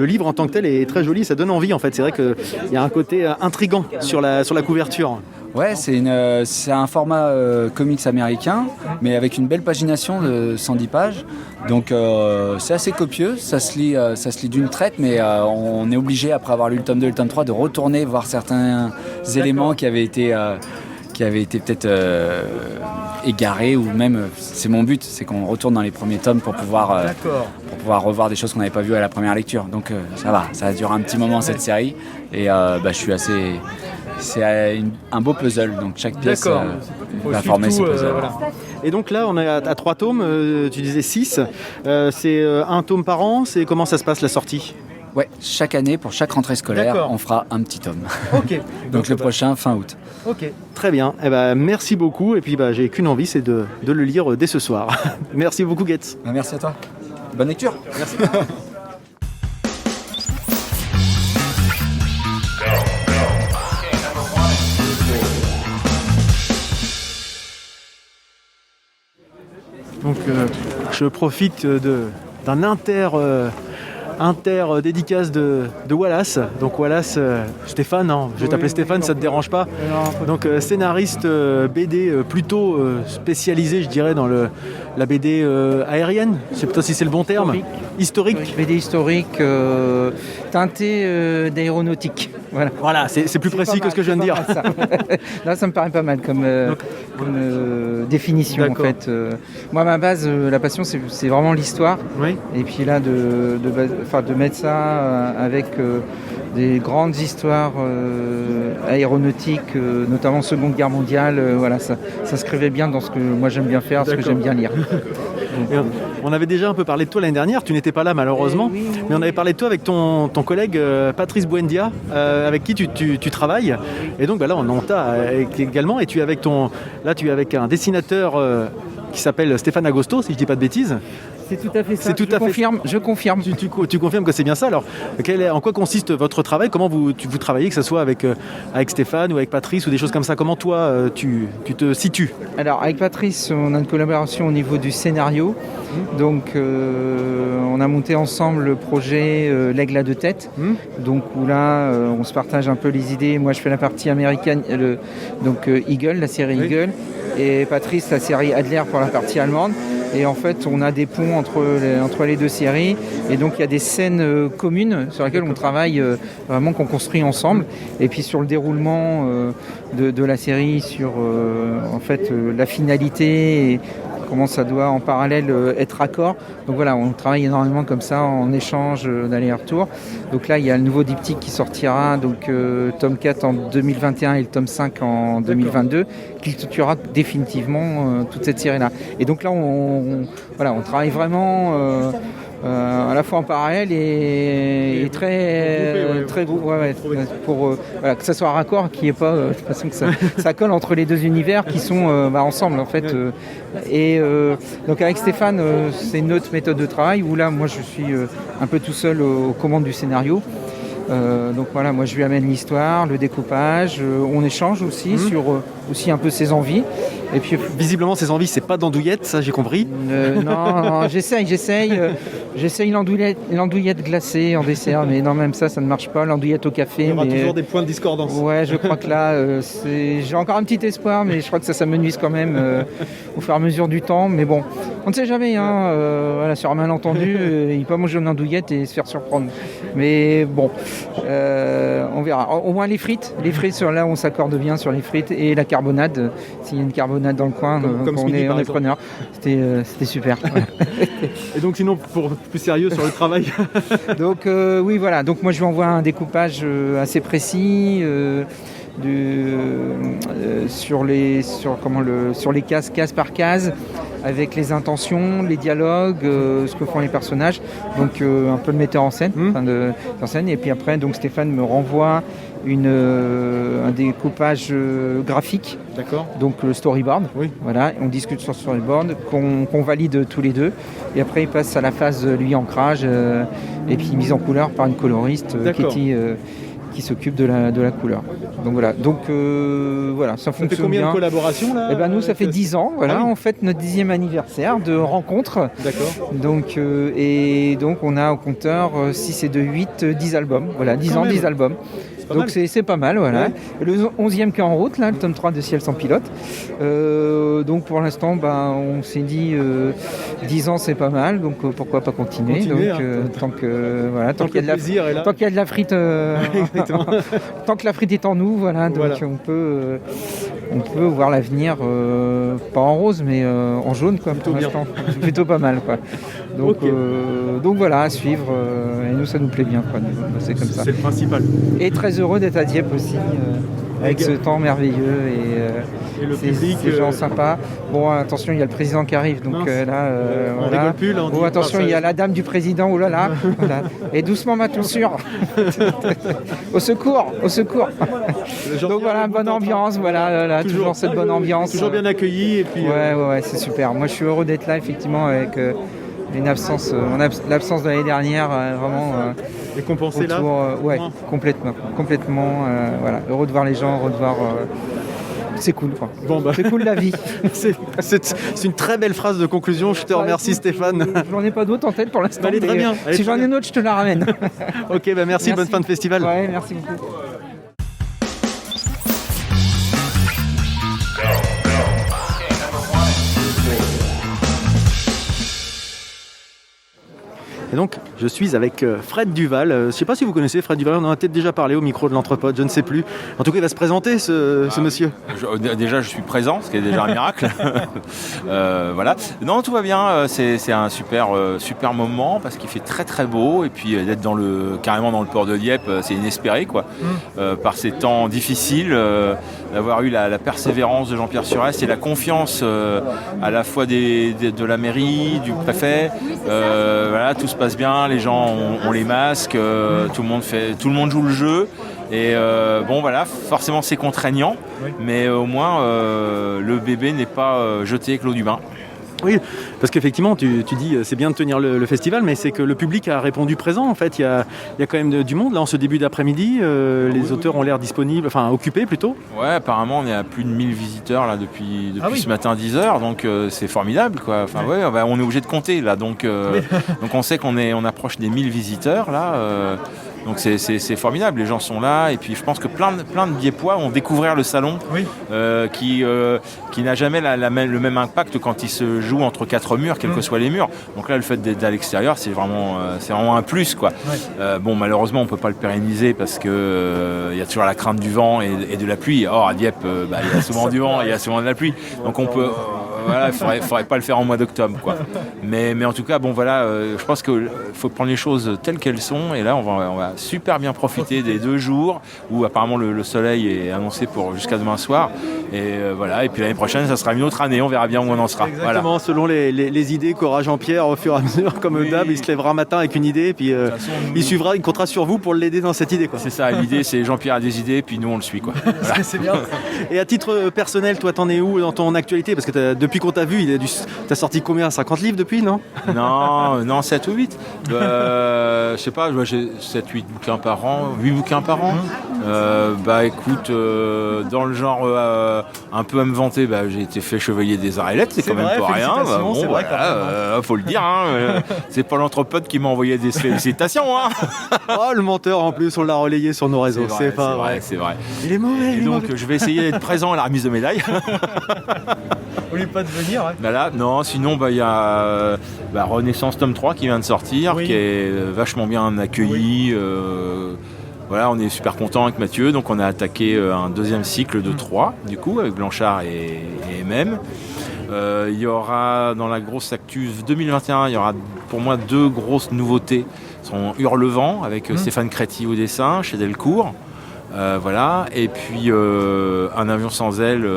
livre en tant que tel est très joli, ça donne envie en fait. C'est vrai qu'il y a un côté intriguant sur la couverture. Ouais, c'est un format comics américain, mais avec une belle pagination de 110 pages. Donc c'est assez copieux, ça se lit d'une traite, mais on est obligé, après avoir lu le tome 2 et le tome 3, de retourner voir certains éléments qui avaient été peut-être égarés, ou même, c'est mon but, c'est qu'on retourne dans les premiers tomes pour pouvoir revoir des choses qu'on n'avait pas vues à la première lecture. Donc ça va, ça dure un petit moment cette série, et je suis assez... C'est un beau puzzle, donc chaque pièce va former ce puzzle. Voilà. Et donc là, on est à 3 tomes, tu disais 6. C'est un tome par an, comment ça se passe la sortie? Ouais, chaque année, pour chaque rentrée scolaire, on fera un petit tome. Ok. Donc le prochain, fin août. Ok, très bien. Merci beaucoup. Et puis j'ai qu'une envie, c'est de le lire dès ce soir. Merci beaucoup, Getz. Merci à toi. Bonne lecture. Merci. Donc je profite d'un dédicace de Wallace. Donc Wallace, Stéphane, je vais t'appeler Stéphane, ça te dérange pas? Donc scénariste BD plutôt spécialisé, je dirais, dans la BD aérienne. Je sais pas si c'est le bon terme. Historique. BD historique, teintée d'aéronautique. Voilà, c'est plus précis que ce que je viens de dire. Ça. Là, ça me paraît pas mal comme définition. En fait. Moi, ma base, la passion, c'est vraiment l'histoire. Oui. Et puis là, de mettre ça avec des grandes histoires aéronautiques, notamment Seconde Guerre mondiale. Ça s'inscrivait bien dans ce que moi j'aime bien faire, ce que j'aime bien lire. Donc, on avait déjà un peu parlé de toi l'année dernière, tu n'étais pas là malheureusement, mais on avait parlé de toi avec ton collègue Patrice Buendia, avec qui tu travailles. Et donc là on t'a également, et tu es avec un dessinateur qui s'appelle Stéphane Agosto, si je dis pas de bêtises. C'est tout à fait ça. C'est tout à fait. Je confirme. Tu confirmes que c'est bien ça. Alors, en quoi consiste votre travail? Comment vous travaillez, que ce soit avec Stéphane ou avec Patrice ou des choses comme ça? Comment toi, tu te situes? Alors, avec Patrice, on a une collaboration au niveau du scénario. Donc, on a monté ensemble le projet L'Aigle à deux têtes. Donc, où là, on se partage un peu les idées. Moi, je fais la partie américaine, Eagle, la série Eagle. Et Patrice, la série Adler pour la partie allemande. Et en fait, on a des ponts entre les deux séries. Et donc, il y a des scènes communes sur lesquelles on travaille vraiment, qu'on construit ensemble. Et puis, sur le déroulement de la série, sur la finalité et comment ça doit en parallèle être raccord. Donc voilà, on travaille énormément comme ça en échange d'aller-retour. Donc là, il y a le nouveau diptyque qui sortira, donc tome 4 en 2021 et le tome 5 en 2022, qui clôturera définitivement toute cette série-là. Et donc là, on travaille vraiment à la fois en parallèle et très gros, pour que ça soit raccord, qu'il n'y ait pas de toute façon que ça colle entre les deux univers qui sont ensemble en fait. Donc avec Stéphane, c'est une autre méthode de travail où là, moi, je suis un peu tout seul aux commandes du scénario. Donc voilà, moi je lui amène l'histoire, le découpage, on échange aussi sur aussi un peu ses envies. Et puis visiblement ses envies, c'est pas d'andouillette, ça j'ai compris. Non, j'essaye l'andouillette glacée en dessert, mais non, même ça ne marche pas. L'andouillette au café. Il y aura toujours des points de discordance. Ouais, je crois que là, j'ai encore un petit espoir, mais je crois que ça me nuise quand même au fur et à mesure du temps. Mais bon, on ne sait jamais, sur un malentendu, il peut manger une andouillette et se faire surprendre. Mais bon, on verra. Au moins les frites, là on s'accorde bien sur les frites et la carbonade. S'il y a une carbonade dans le coin, comme on est preneur. C'était super. Et donc sinon, pour plus sérieux sur le travail. Donc oui, voilà. Donc moi je lui envoie un découpage assez précis. Sur les case par case, avec les intentions, les dialogues, ce que font les personnages, donc un peu le metteur en scène, et puis après donc Stéphane me renvoie un découpage graphique, d'accord, donc le storyboard, oui. Voilà, on discute sur le storyboard qu'on valide tous les deux, et après il passe à la phase ancrage et puis mise en couleur par une coloriste, Katie, qui s'occupe de la couleur. Donc voilà, ça fonctionne bien. Ça fait combien de collaborations là? Eh ben nous, ça fait 10 ans, voilà, on fête notre 10e anniversaire de rencontre. D'accord. Donc on a au compteur 6 et 2, 8, 10 albums. Voilà, 10 ans, 10 albums. Donc c'est pas mal, voilà. Ouais. Le 11e qui est en route, là, le tome 3 de Ciel sans pilote. Donc pour l'instant, on s'est dit 10 ans c'est pas mal, donc pourquoi pas continuer. Tant qu'il y a de la frite, tant que la frite est en nous, voilà. Donc on peut voir l'avenir pas en rose mais en jaune, quoi. Plutôt pour l'instant, plutôt pas mal, quoi. Donc voilà, à suivre. Et nous ça nous plaît bien, quoi. C'est comme ça. C'est le principal. Et très heureux d'être à Dieppe aussi, avec ce temps merveilleux et le public, ces gens sympas. Bon, attention, il y a le président qui arrive, donc là, on rigole plus, là, on dit attention, il y a la dame du président, oh là là, voilà. Et doucement ma tonsure. Au secours. Donc voilà, bonne ambiance, voilà, toujours cette bonne ambiance. Toujours bien accueilli et puis. Ouais, c'est super. Moi, je suis heureux d'être là, effectivement, avec l'absence de l'année dernière, vraiment. Et compensé là. Complètement. Voilà, heureux de voir les gens, heureux de voir. C'est cool, quoi. C'est cool la vie. c'est une très belle phrase de conclusion. Je te remercie, Stéphane. J'en ai pas d'autres en tête pour l'instant. Elle est très bien. Si j'en ai une autre, je te la ramène. Ok, merci. Bonne fin de festival. Ouais, merci beaucoup. Et donc, je suis avec Fred Duval. Je ne sais pas si vous connaissez Fred Duval, on en a peut-être déjà parlé au micro de l'Entrepode, je ne sais plus. En tout cas, il va se présenter, ce monsieur. Déjà, je suis présent, ce qui est déjà un miracle. Voilà. Non, tout va bien. C'est un super moment parce qu'il fait très très beau. Et puis d'être carrément dans le port de Dieppe, c'est inespéré, quoi. Par ces temps difficiles, d'avoir eu la persévérance de Jean-Pierre Surest et la confiance à la fois de la mairie, du préfet. Voilà, tout se passe bien, les gens ont les masques, tout le monde joue le jeu. Et forcément c'est contraignant, mais au moins le bébé n'est pas jeté avec l'eau du bain. Oui, Parce qu'effectivement, tu dis c'est bien de tenir le festival, mais c'est que le public a répondu présent. En fait, il y a quand même du monde là en ce début d'après-midi. Les auteurs ont l'air disponibles, enfin occupés plutôt. Ouais, apparemment on est à plus de 1000 visiteurs là depuis ce matin 10h, donc c'est formidable quoi. Enfin on est obligé de compter là, donc on sait on approche des 1000 visiteurs là. Donc c'est formidable, les gens sont là et puis je pense que plein de Diepois vont découvrir le salon qui n'a jamais le même impact quand il se joue entre quatre murs, quels que soient les murs. Donc là le fait d'être à l'extérieur c'est vraiment un plus quoi. Malheureusement on peut pas le pérenniser parce que il y a toujours la crainte du vent et de la pluie. Or à Dieppe il y a souvent du vent et il y a souvent de la pluie. Donc on peut il faudrait pas le faire en mois d'octobre quoi. Mais en tout cas je pense qu'il faut prendre les choses telles qu'elles sont et là on va super bien profiter des 2 jours où apparemment le soleil est annoncé pour jusqu'à demain soir et et puis l'année prochaine ça sera une autre année, on verra bien où on en sera. Exactement, selon les idées qu'aura Jean-Pierre au fur et à mesure, comme d'hab, il se lèvera un matin avec une idée et puis il comptera sur vous pour l'aider dans cette idée quoi. C'est ça, l'idée c'est Jean-Pierre a des idées puis nous on le suit quoi. Voilà. C'est bien. Et à titre personnel, toi t'en es où dans ton actualité, parce que depuis qu'on t'a vu, t'as sorti combien, 50 livres depuis, non? Non, 7 ou 8. Je sais pas, j'ai 7-8 bouquins par an, 8 bouquins par an. Écoute, dans le genre un peu à me vanter, j'ai été fait chevalier des arts et lettres, c'est quand même pas rien. Faut le dire, c'est pas l'anthropode qui m'a envoyé des félicitations. Oh, le menteur en plus, on l'a relayé sur nos réseaux, c'est pas vrai. C'est vrai. Il est mauvais. Et donc je vais essayer d'être présent à la remise de médaille. Vous voulez pas devenir sinon il y a Renaissance tome 3 qui vient de sortir, qui est vachement bien accueilli. On est super content avec Mathieu, donc on a attaqué un deuxième cycle de 3 du coup avec Blanchard et MM. Il y aura dans la grosse actu 2021, il y aura pour moi 2 grosses nouveautés. Son Hurlevent avec Stéphane Créti au dessin chez Delcourt. Et puis Un avion sans aile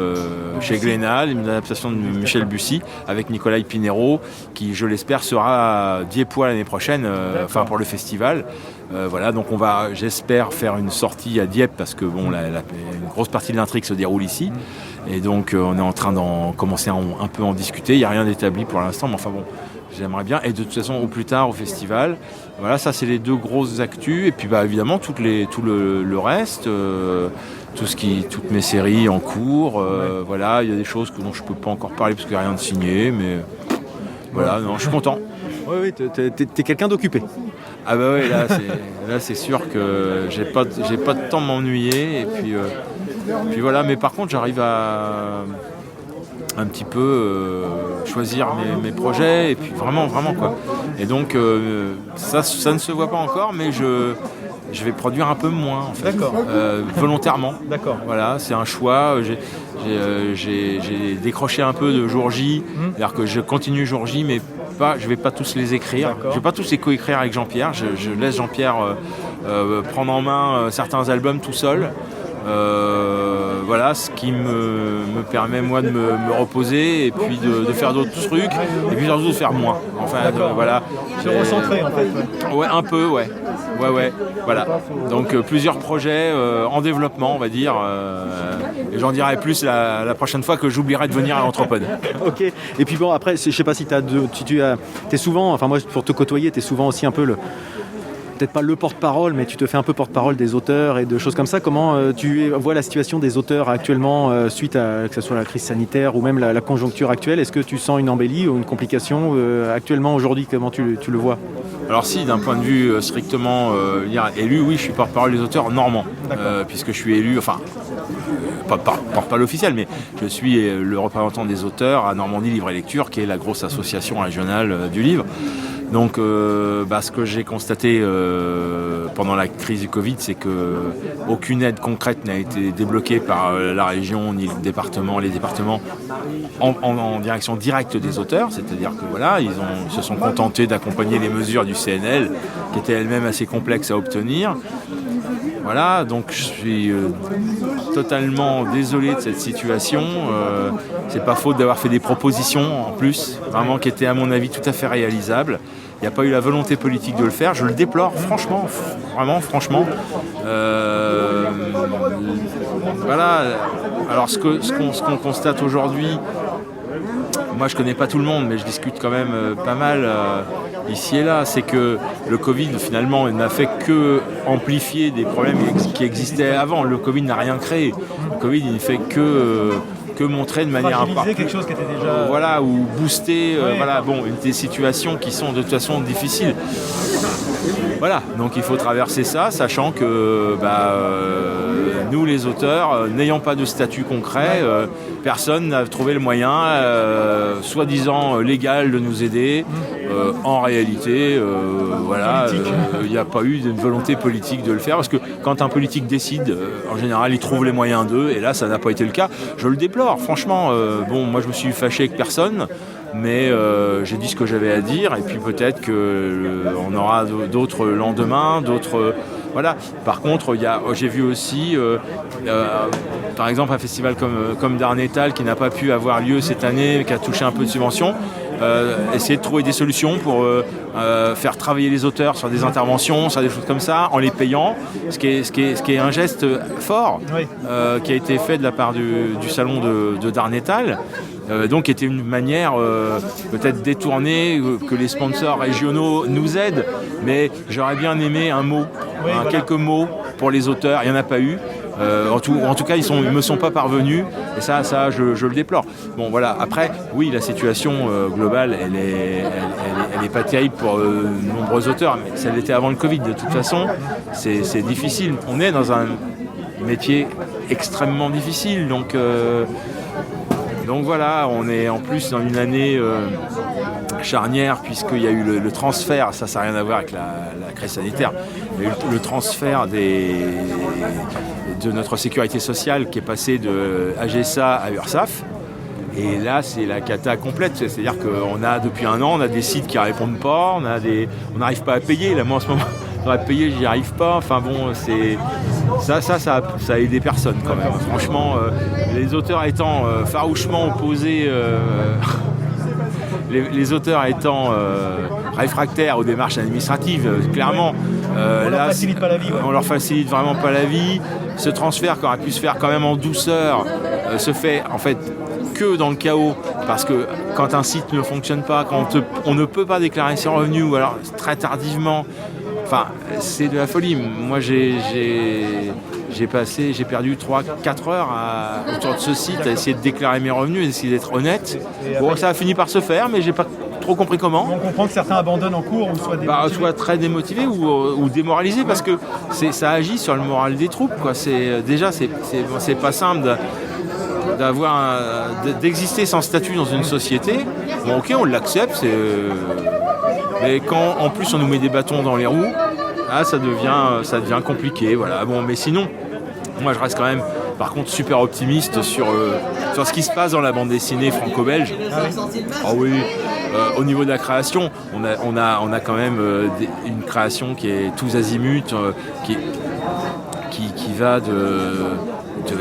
chez Glénal, une adaptation de Michel Bussy avec Nicolas Pinero qui je l'espère sera Diepois l'année prochaine, pour le festival. Donc on va, j'espère, faire une sortie à Dieppe parce que une grosse partie de l'intrigue se déroule ici et donc on est en train d'en commencer un peu en discuter. Il n'y a rien d'établi pour l'instant, mais j'aimerais bien, et de toute façon au plus tard au festival. Ça c'est les 2 grosses actus, et puis évidemment tout le reste, toutes mes séries en cours. Il y a des choses dont je peux pas encore parler parce qu'il n'y a rien de signé, mais je suis content. Oui, t'es quelqu'un d'occupé. Là c'est sûr que j'ai pas de temps de m'ennuyer, et puis mais par contre j'arrive à un petit peu choisir mes projets et puis vraiment quoi. Et donc ça ne se voit pas encore, mais je vais produire un peu moins en fait. D'accord. Volontairement. D'accord. C'est un choix. J'ai décroché un peu de jour J, c'est-à-dire que je continue jour J, mais je vais pas tous les écrire. D'accord. Je vais pas tous les co-écrire avec Jean-Pierre. Je laisse Jean-Pierre prendre en main certains albums tout seul. Ce qui me permet moi de me reposer et puis de faire d'autres trucs et puis surtout de faire moins. Se recentrer en fait. Ouais, un peu, ouais. Donc plusieurs projets en développement, on va dire. Et j'en dirai plus la prochaine fois que j'oublierai de venir à l'Anthropode. Ok. Et puis après, je sais pas si t'es souvent, moi pour te côtoyer, t'es souvent aussi un peu peut-être pas le porte-parole, mais tu te fais un peu porte-parole des auteurs et de choses comme ça. Comment tu vois la situation des auteurs actuellement suite à que ce soit la crise sanitaire ou même la conjoncture actuelle? Est-ce que tu sens une embellie ou une complication actuellement, aujourd'hui? Comment tu le vois? Alors si, d'un point de vue strictement élu, oui, je suis porte-parole des auteurs normands, puisque je suis élu, pas porte-parole officiel, mais je suis le représentant des auteurs à Normandie Livre et Lecture, qui est la grosse association régionale du livre. Donc ce que j'ai constaté pendant la crise du Covid, c'est qu'aucune aide concrète n'a été débloquée par la région ni les départements en direction directe des auteurs, c'est-à-dire que ils se sont contentés d'accompagner les mesures du CNL qui étaient elles-mêmes assez complexes à obtenir. Donc je suis totalement désolé de cette situation. C'est pas faute d'avoir fait des propositions en plus, vraiment qui étaient à mon avis tout à fait réalisables. Il n'y a pas eu la volonté politique de le faire. Je le déplore, franchement. Alors ce qu'on constate aujourd'hui, moi je connais pas tout le monde, mais je discute quand même pas mal ici et là, c'est que le Covid finalement n'a fait que amplifier des problèmes qui existaient avant. Le Covid n'a rien créé. Le Covid il ne fait que montrer de manière fragiliser quelque chose qui était déjà voilà, ou booster des situations qui sont de toute façon difficiles. Voilà, donc il faut traverser ça, sachant que nous les auteurs, n'ayant pas de statut concret, personne n'a trouvé le moyen, soi-disant légal, de nous aider. En réalité, il n'y a pas eu de volonté politique de le faire, parce que quand un politique décide, en général, il trouve les moyens d'eux, et là, ça n'a pas été le cas. Je le déplore, franchement. Moi, je me suis fâché avec personne, mais j'ai dit ce que j'avais à dire, et puis peut-être qu'on aura d'autres lendemains, d'autres... Voilà. Par contre, j'ai vu aussi, par exemple, un festival comme Darnétal qui n'a pas pu avoir lieu cette année, qui a touché un peu de subventions, essayer de trouver des solutions pour faire travailler les auteurs sur des interventions, sur des choses comme ça, en les payant, ce qui est un geste fort qui a été fait de la part du salon de Darnétal. Donc était une manière peut-être détournée que les sponsors régionaux nous aident, mais j'aurais bien aimé un mot, quelques mots pour les auteurs, il n'y en a pas eu. En tout cas, ils ne me sont pas parvenus, et ça je le déplore. Bon voilà, après, oui, la situation globale, elle est pas terrible pour de nombreux auteurs, mais ça l'était avant le Covid. De toute façon, c'est difficile. On est dans un métier extrêmement difficile, donc voilà, on est en plus dans une année charnière, puisqu'il y a eu le transfert, ça n'a rien à voir avec la crise sanitaire, il y a eu le transfert de notre sécurité sociale qui est passé de AGSA à URSSAF. Et là, c'est la cata complète. C'est-à-dire qu'on a, depuis un an, on a des sites qui ne répondent pas, on n'arrive pas à payer. Là, moi, en ce moment, j'aurais payé, j'y arrive pas. Enfin bon, ça a aidé personne quand même. Franchement, les auteurs étant farouchement opposés, les auteurs étant réfractaires aux démarches administratives, clairement, là, facilite pas la vie, on leur facilite vraiment pas la vie. Ce transfert qui aurait pu se faire quand même en douceur se fait en fait que dans le chaos, parce que quand un site ne fonctionne pas, quand on ne peut pas déclarer ses revenus, ou alors très tardivement, enfin c'est de la folie. Moi j'ai perdu 3-4 heures autour de ce site à essayer de déclarer mes revenus, d'essayer d'être honnête. Bon, ça a fini par se faire, mais j'ai pas trop compris comment. On comprend que certains abandonnent en cours, ou soient démotivés. Soit très démotivés ou démoralisés, parce que ça agit sur le moral des troupes, quoi. C'est pas simple d'exister sans statut dans une société. Bon, ok, on l'accepte, mais quand en plus on nous met des bâtons dans les roues, ça devient compliqué. Voilà. Bon, mais sinon, moi je reste quand même, par contre, super optimiste sur ce qui se passe dans la bande dessinée franco-belge. Ah oui. Au niveau de la création, on a quand même une création qui est tous azimuts, qui va de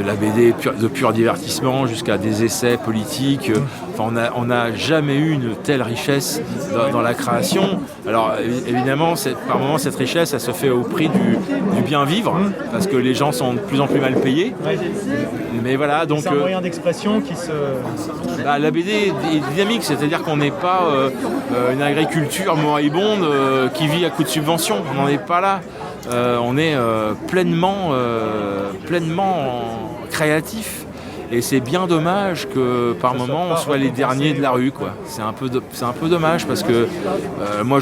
la BD de pur divertissement jusqu'à des essais politiques. Enfin, on n'a jamais eu une telle richesse dans la création. Alors évidemment, par moments, cette richesse, elle se fait au prix du bien vivre, parce que les gens sont de plus en plus mal payés. Mais voilà, donc c'est un moyen d'expression qui se... la BD est dynamique, c'est-à-dire qu'on n'est pas une agriculture moribonde qui vit à coups de subventions. On n'en est pas là. On est pleinement créatif, et c'est bien dommage que par moment on soit les derniers de la rue, quoi. C'est un peu dommage, parce que moi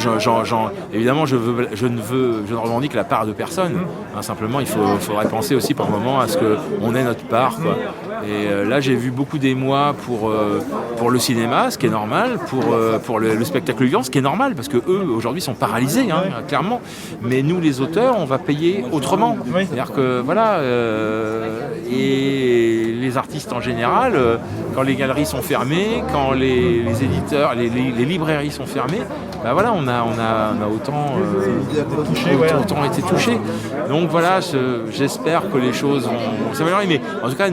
évidemment je ne revendique la part de personne, simplement il faudrait penser aussi par moment à ce qu'on ait notre part, quoi. Et là j'ai vu beaucoup d'émoi pour le cinéma, ce qui est normal, pour le spectacle vivant, ce qui est normal, parce que eux aujourd'hui sont paralysés, clairement. Mais nous les auteurs, on va payer autrement. C'est-à-dire que voilà, et les artistes en général, quand les galeries sont fermées, quand les éditeurs, les librairies sont fermées, voilà, on a autant été touchés. Donc voilà, j'espère que les choses vont s'améliorer. Mais en tout cas,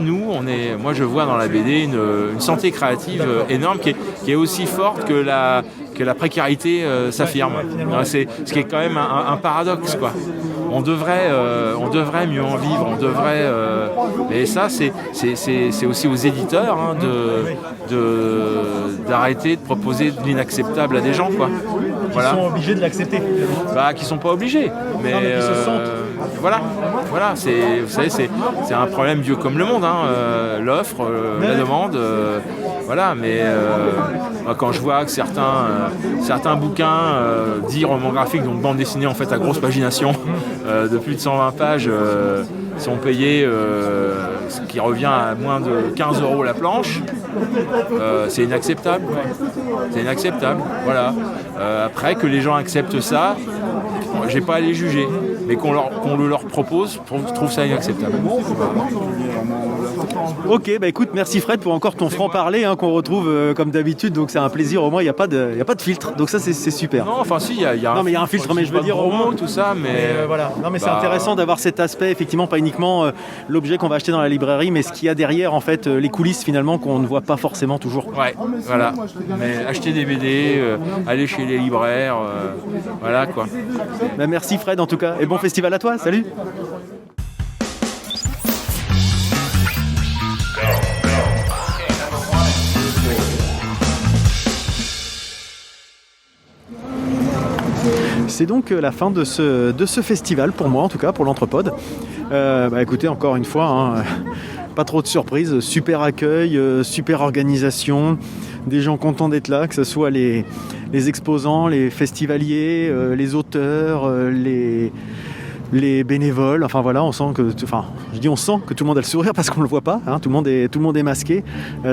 moi je vois dans la BD une santé créative énorme, qui est aussi forte que que la précarité s'affirme. C'est ce qui est quand même un paradoxe, quoi. On devrait mieux en vivre, et ça c'est aussi aux éditeurs hein, d'arrêter de proposer de l'inacceptable à des gens, quoi. Qui sont obligés de l'accepter. Qui sont pas obligés, mais qui se sentent. Voilà, vous savez, c'est un problème vieux comme le monde, hein, l'offre, la demande, mais quand je vois que certains bouquins dits romans graphiques, donc bande dessinée en fait à grosse pagination, de plus de 120 pages, sont payés, ce qui revient à moins de 15 € la planche, c'est inacceptable. C'est inacceptable, voilà. Après, que les gens acceptent ça, j'ai pas à les juger, mais qu'on le leur propose, je trouve ça inacceptable. Ok, écoute, merci Fred pour encore ton franc-parler qu'on retrouve comme d'habitude, donc c'est un plaisir, au moins il n'y a pas de filtre, donc ça c'est super. Non, enfin si, il y a un filtre, mais je veux dire au moins tout ça, mais voilà. Non, mais c'est intéressant d'avoir cet aspect, effectivement, pas uniquement l'objet qu'on va acheter dans la librairie, mais ce qu'il y a derrière, en fait, les coulisses finalement qu'on ne voit pas forcément toujours. Ouais, voilà. Mais acheter des BD, aller chez les libraires, voilà quoi. Merci Fred en tout cas, et bon festival à toi, salut. C'est donc la fin de ce festival, pour moi en tout cas, pour l'Anthropode. Écoutez, encore une fois, pas trop de surprises, super accueil, super organisation, des gens contents d'être là, que ce soit les exposants, les festivaliers, les auteurs, les bénévoles, on sent que tout le monde a le sourire parce qu'on le voit pas, tout le monde est masqué.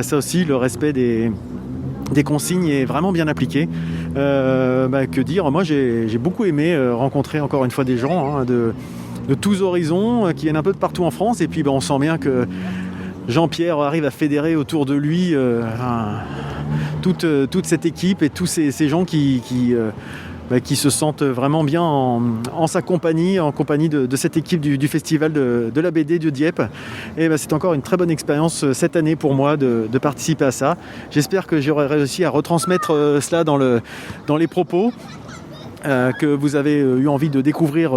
Ça aussi, le respect des consignes est vraiment bien appliqué. Que dire, moi j'ai beaucoup aimé rencontrer encore une fois des gens de tous horizons qui viennent un peu de partout en France, et puis on sent bien que Jean-Pierre arrive à fédérer autour de lui toute cette équipe et tous ces gens qui se sentent vraiment bien en sa compagnie, en compagnie de cette équipe du festival de la BD de Dieppe. Et c'est encore une très bonne expérience cette année pour moi de participer à ça. J'espère que j'aurai réussi à retransmettre cela dans les propos, que vous avez eu envie de découvrir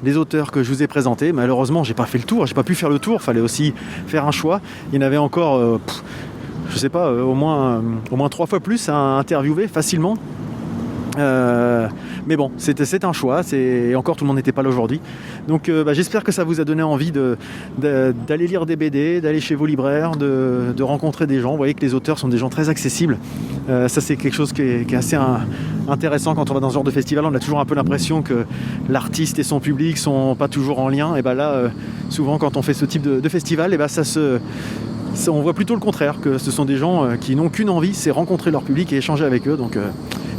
les auteurs que je vous ai présentés. Malheureusement, j'ai pas fait le tour, j'ai pas pu faire le tour, fallait aussi faire un choix. Il y en avait encore, je sais pas, au moins 3 fois plus à interviewer facilement. Mais bon, c'est un choix, et encore tout le monde n'était pas là aujourd'hui. Donc j'espère que ça vous a donné envie d'aller lire des BD, d'aller chez vos libraires, de rencontrer des gens. Vous voyez que les auteurs sont des gens très accessibles. Ça c'est quelque chose qui est assez intéressant quand on va dans ce genre de festival. On a toujours un peu l'impression que l'artiste et son public sont pas toujours en lien. Et là, souvent quand on fait ce type de festival, on voit plutôt le contraire, que ce sont des gens qui n'ont qu'une envie, c'est rencontrer leur public et échanger avec eux. Donc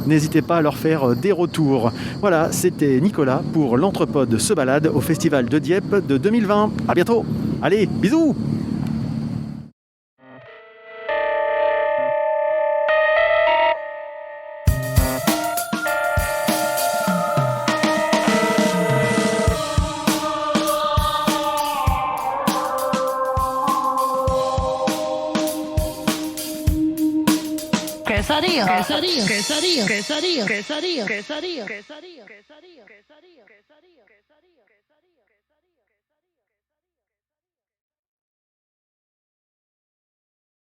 n'hésitez pas à leur faire des retours. Voilà, c'était Nicolas pour l'Anthropode se balade au Festival de Dieppe de 2020. À bientôt. Allez, bisous. Quesadilla, quesadilla, quesadilla, quesadilla, quesadilla, quesadilla, quesadilla, quesadilla.